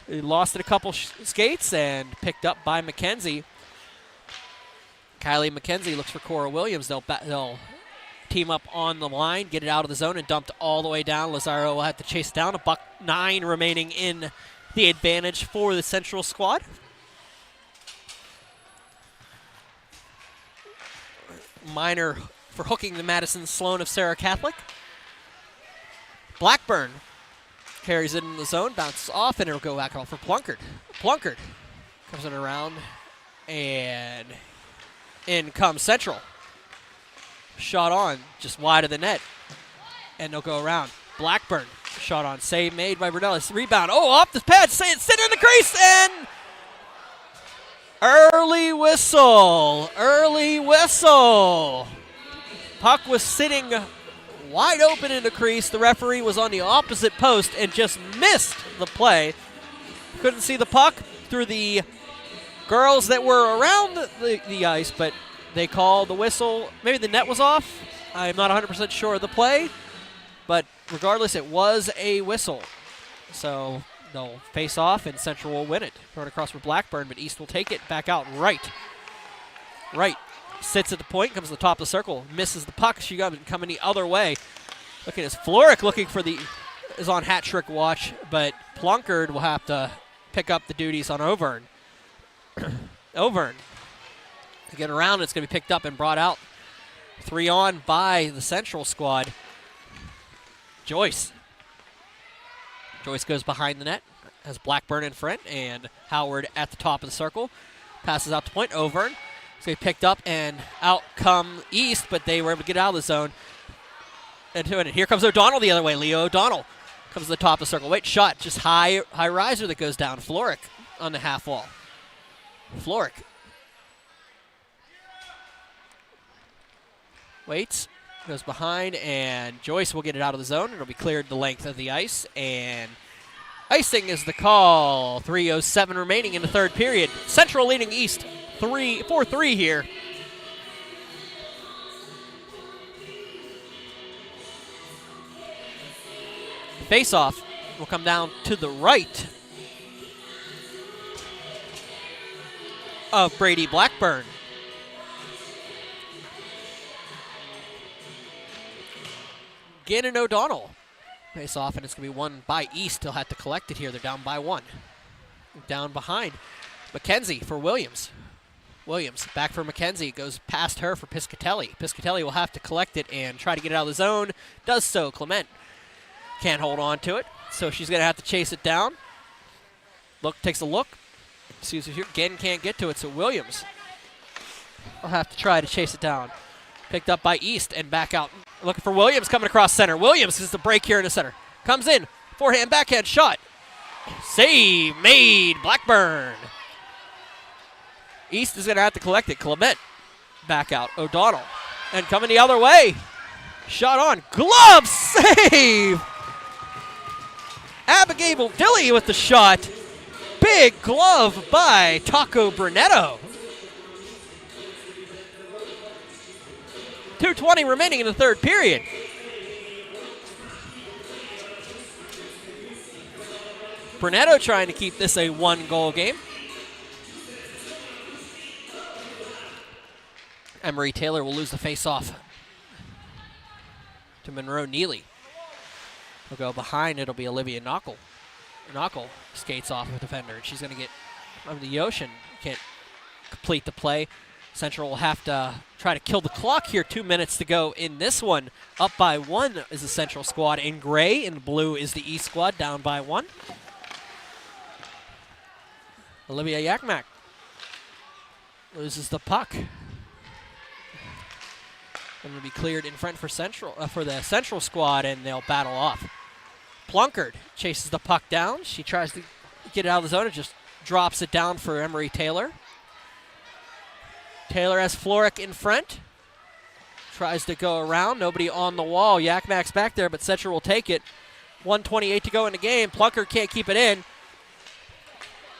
He lost it a couple skates and picked up by McKenzie. Kylie McKenzie looks for Cora Williams. They'll team up on the line, get it out of the zone, and dumped all the way down. Lazaro will have to chase down. $1:09 remaining in the advantage for the Central squad. Minor for hooking the Madison Sloan of Sarah Catholic. Blackburn Carries it in the zone, bounces off, and it'll go back off for Plunkard. Plunkard comes in around, and in comes Central. Shot on, just wide of the net, and they'll go around. Blackburn, shot on, save made by Brunellis. Rebound, off the pad, sit in the crease, and early whistle. Puck was sitting wide open in the crease. The referee was on the opposite post and just missed the play. Couldn't see the puck through the girls that were around the ice, but they called the whistle. Maybe the net was off. I'm not 100% sure of the play, but regardless, it was a whistle. So they'll face off, and Central will win it. Throw it across for Blackburn, but East will take it back out right. Sits at the point, comes to the top of the circle, misses the puck. She got coming the other way. Look at this. Floric looking for is on hat trick watch, but Plunkard will have to pick up the duties on Auvergne. Auvergne. To get around, it's going to be picked up and brought out. 3 on by the Central squad. Joyce. Joyce goes behind the net, has Blackburn in front, and Howard at the top of the circle. Passes out to point. Auvergne. So he picked up, and out come East, but they were able to get out of the zone. And here comes O'Donnell the other way. Leo O'Donnell comes to the top of the circle. Wait, shot, just high riser that goes down. Floric on the half wall. Floric. Waits, goes behind, and Joyce will get it out of the zone. It'll be cleared the length of the ice, and icing is the call. 3:07 remaining in the third period. Central leading East 4-3 here. Face-off will come down to the right of Brady Blackburn. Gannon O'Donnell. Face-off, and it's going to be won by East. They'll have to collect it here. They're down by 1. Down behind. McKenzie for Williams. Williams back for McKenzie. Goes past her for Piscatelli. Piscatelli will have to collect it and try to get it out of the zone. Does so. Clement can't hold on to it, so she's going to have to chase it down. Takes a look. Sees it here. Again, can't get to it, so Williams will have to try to chase it down. Picked up by East and back out. Looking for Williams coming across center. Williams is the break here in the center. Comes in. Forehand, backhand shot. Save made. Blackburn. East is going to have to collect it. Clement back out. O'Donnell. And coming the other way. Shot on. Glove save. Abigail Dilly with the shot. Big glove by Taco Brunetto. 2:20 remaining in the third period. Brunetto trying to keep this a 1-goal game. Emery Taylor will lose the face-off to Monroe Neely. He'll go behind. It'll be Olivia Knockel. Knockel skates off a defender, and she's going to get over the ocean. Can't complete the play. Central will have to try to kill the clock here. 2 minutes to go in this one. Up by 1 is the Central squad in gray. In blue is the East squad, down by 1. Olivia Yakmak loses the puck. Going to be cleared in front for the Central squad, and they'll battle off. Plunkard chases the puck down. She tries to get it out of the zone and just drops it down for Emery Taylor. Taylor has Floric in front. Tries to go around. Nobody on the wall. Yakmak's back there, but Central will take it. 1:28 to go in the game. Plunkard can't keep it in.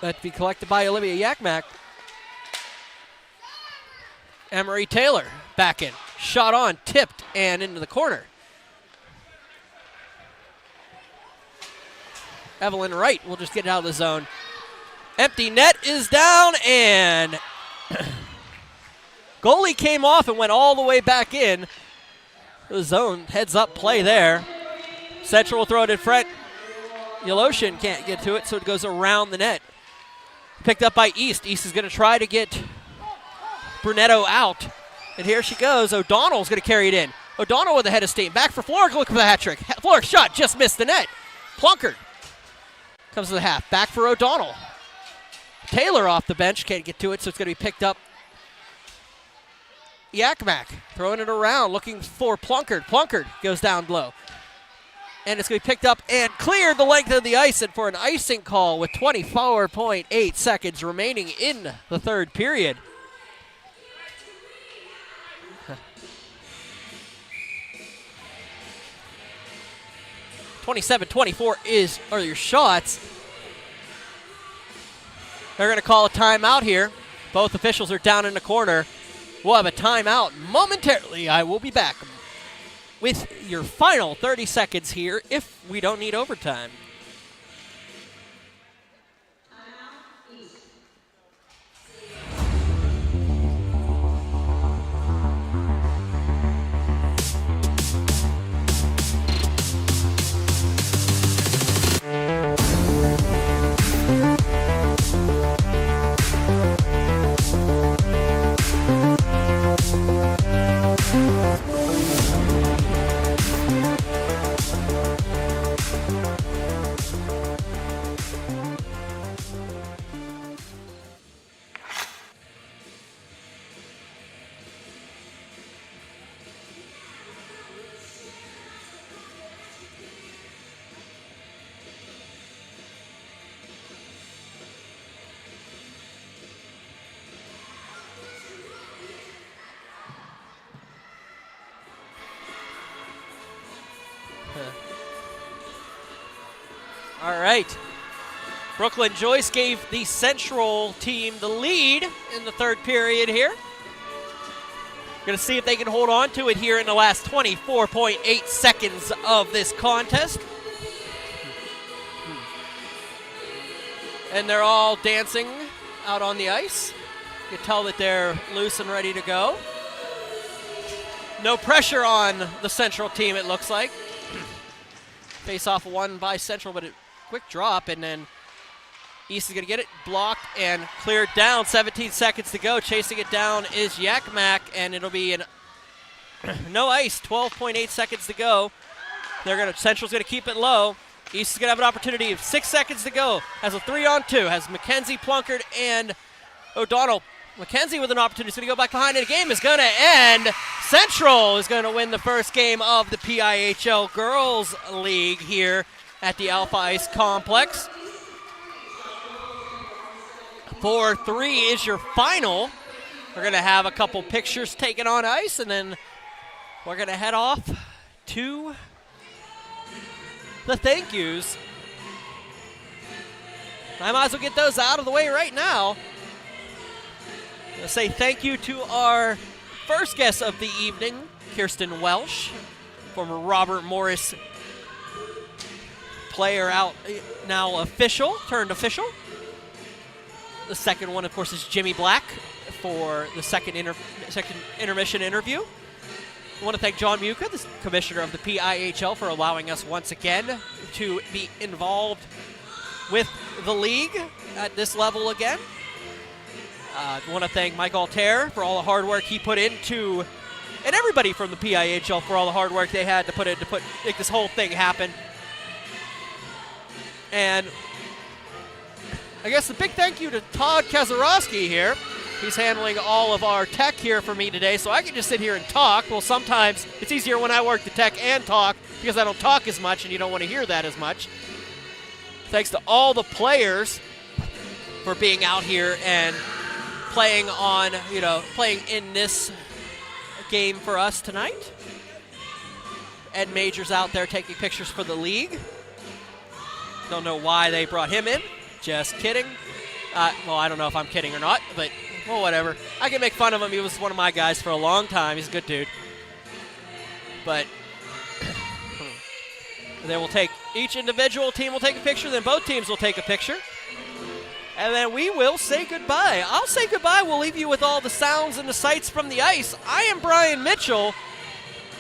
That to be collected by Olivia Yakmak. Emery Taylor back in. Shot on, tipped, and into the corner. Evelyn Wright will just get it out of the zone. Empty net is down, and goalie came off and went all the way back in. The zone heads-up play there. Central will throw it in front. Yeloshin can't get to it, so it goes around the net. Picked up by East. East is going to try to get Brunetto out. And here she goes. O'Donnell's going to carry it in. O'Donnell with a head of steam. Back for Floric, looking for the hat trick. Floric shot, just missed the net. Plunkard Comes to the half. Back for O'Donnell. Taylor off the bench. Can't get to it, so it's going to be picked up. Yakmak throwing it around, looking for Plunkard. Plunkard goes down low. And it's going to be picked up and cleared the length of the ice, and for an icing call with 24.8 seconds remaining in the third period. 27-24 are your shots. They're going to call a timeout here. Both officials are down in the corner. We'll have a timeout momentarily. I will be back with your final 30 seconds here if we don't need overtime. All right. Brooklyn Joyce gave the Central team the lead in the third period here. Going to see if they can hold on to it here in the last 24.8 seconds of this contest. And they're all dancing out on the ice. You can tell that they're loose and ready to go. No pressure on the Central team, it looks like. Face-off won by Central, but a quick drop, and then East is going to get it blocked and cleared down. 17 seconds to go. Chasing it down is Yakmak, and it'll be an no ice. 12.8 seconds to go. Central's going to keep it low. East is going to have an opportunity. 6 seconds to go. Has a 3-on-2. Has McKenzie, Plunkard, and O'Donnell. McKenzie with an opportunity. He's going to go back behind, and the game is going to end. Central is going to win the first game of the PIHL Girls League here at the Alpha Ice Complex. 4-3 is your final. We're going to have a couple pictures taken on ice, and then we're going to head off to the thank yous. I might as well get those out of the way right now. I'm going to say thank you to our first guest of the evening, Kirsten Welsh, former Robert Morris player out now official, turned official. The second one, of course, is Jimmy Black for the second intermission interview. I want to thank John Muka, the commissioner of the PIHL, for allowing us once again to be involved with the league at this level again. I want to thank Mike Altair for all the hard work he put into, and everybody from the PIHL for all the hard work they had to put in to make this whole thing happen. And I guess a big thank you to Todd Kazarowski here. He's handling all of our tech here for me today, so I can just sit here and talk. Well, sometimes it's easier when I work the tech and talk because I don't talk as much and you don't want to hear that as much. Thanks to all the players for being out here and playing in this game for us tonight. Ed Major's out there taking pictures for the league. Don't know why they brought him in. Just kidding. Well, I don't know if I'm kidding or not, but well, whatever. I can make fun of him. He was one of my guys for a long time. He's a good dude. But they will take, each individual team will take a picture, then both teams will take a picture. And then we will say goodbye. I'll say goodbye. We'll leave you with all the sounds and the sights from the ice. I am Brian Mitchell.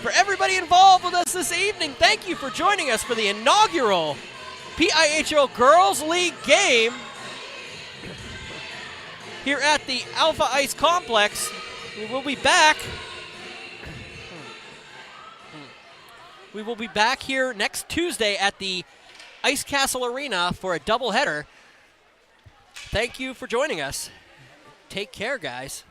For everybody involved with us this evening, thank you for joining us for the inaugural PIHL Girls League game here at the Alpha Ice Complex. We will be back. We will be back here next Tuesday at the Ice Castle Arena for a doubleheader. Thank you for joining us. Take care, guys.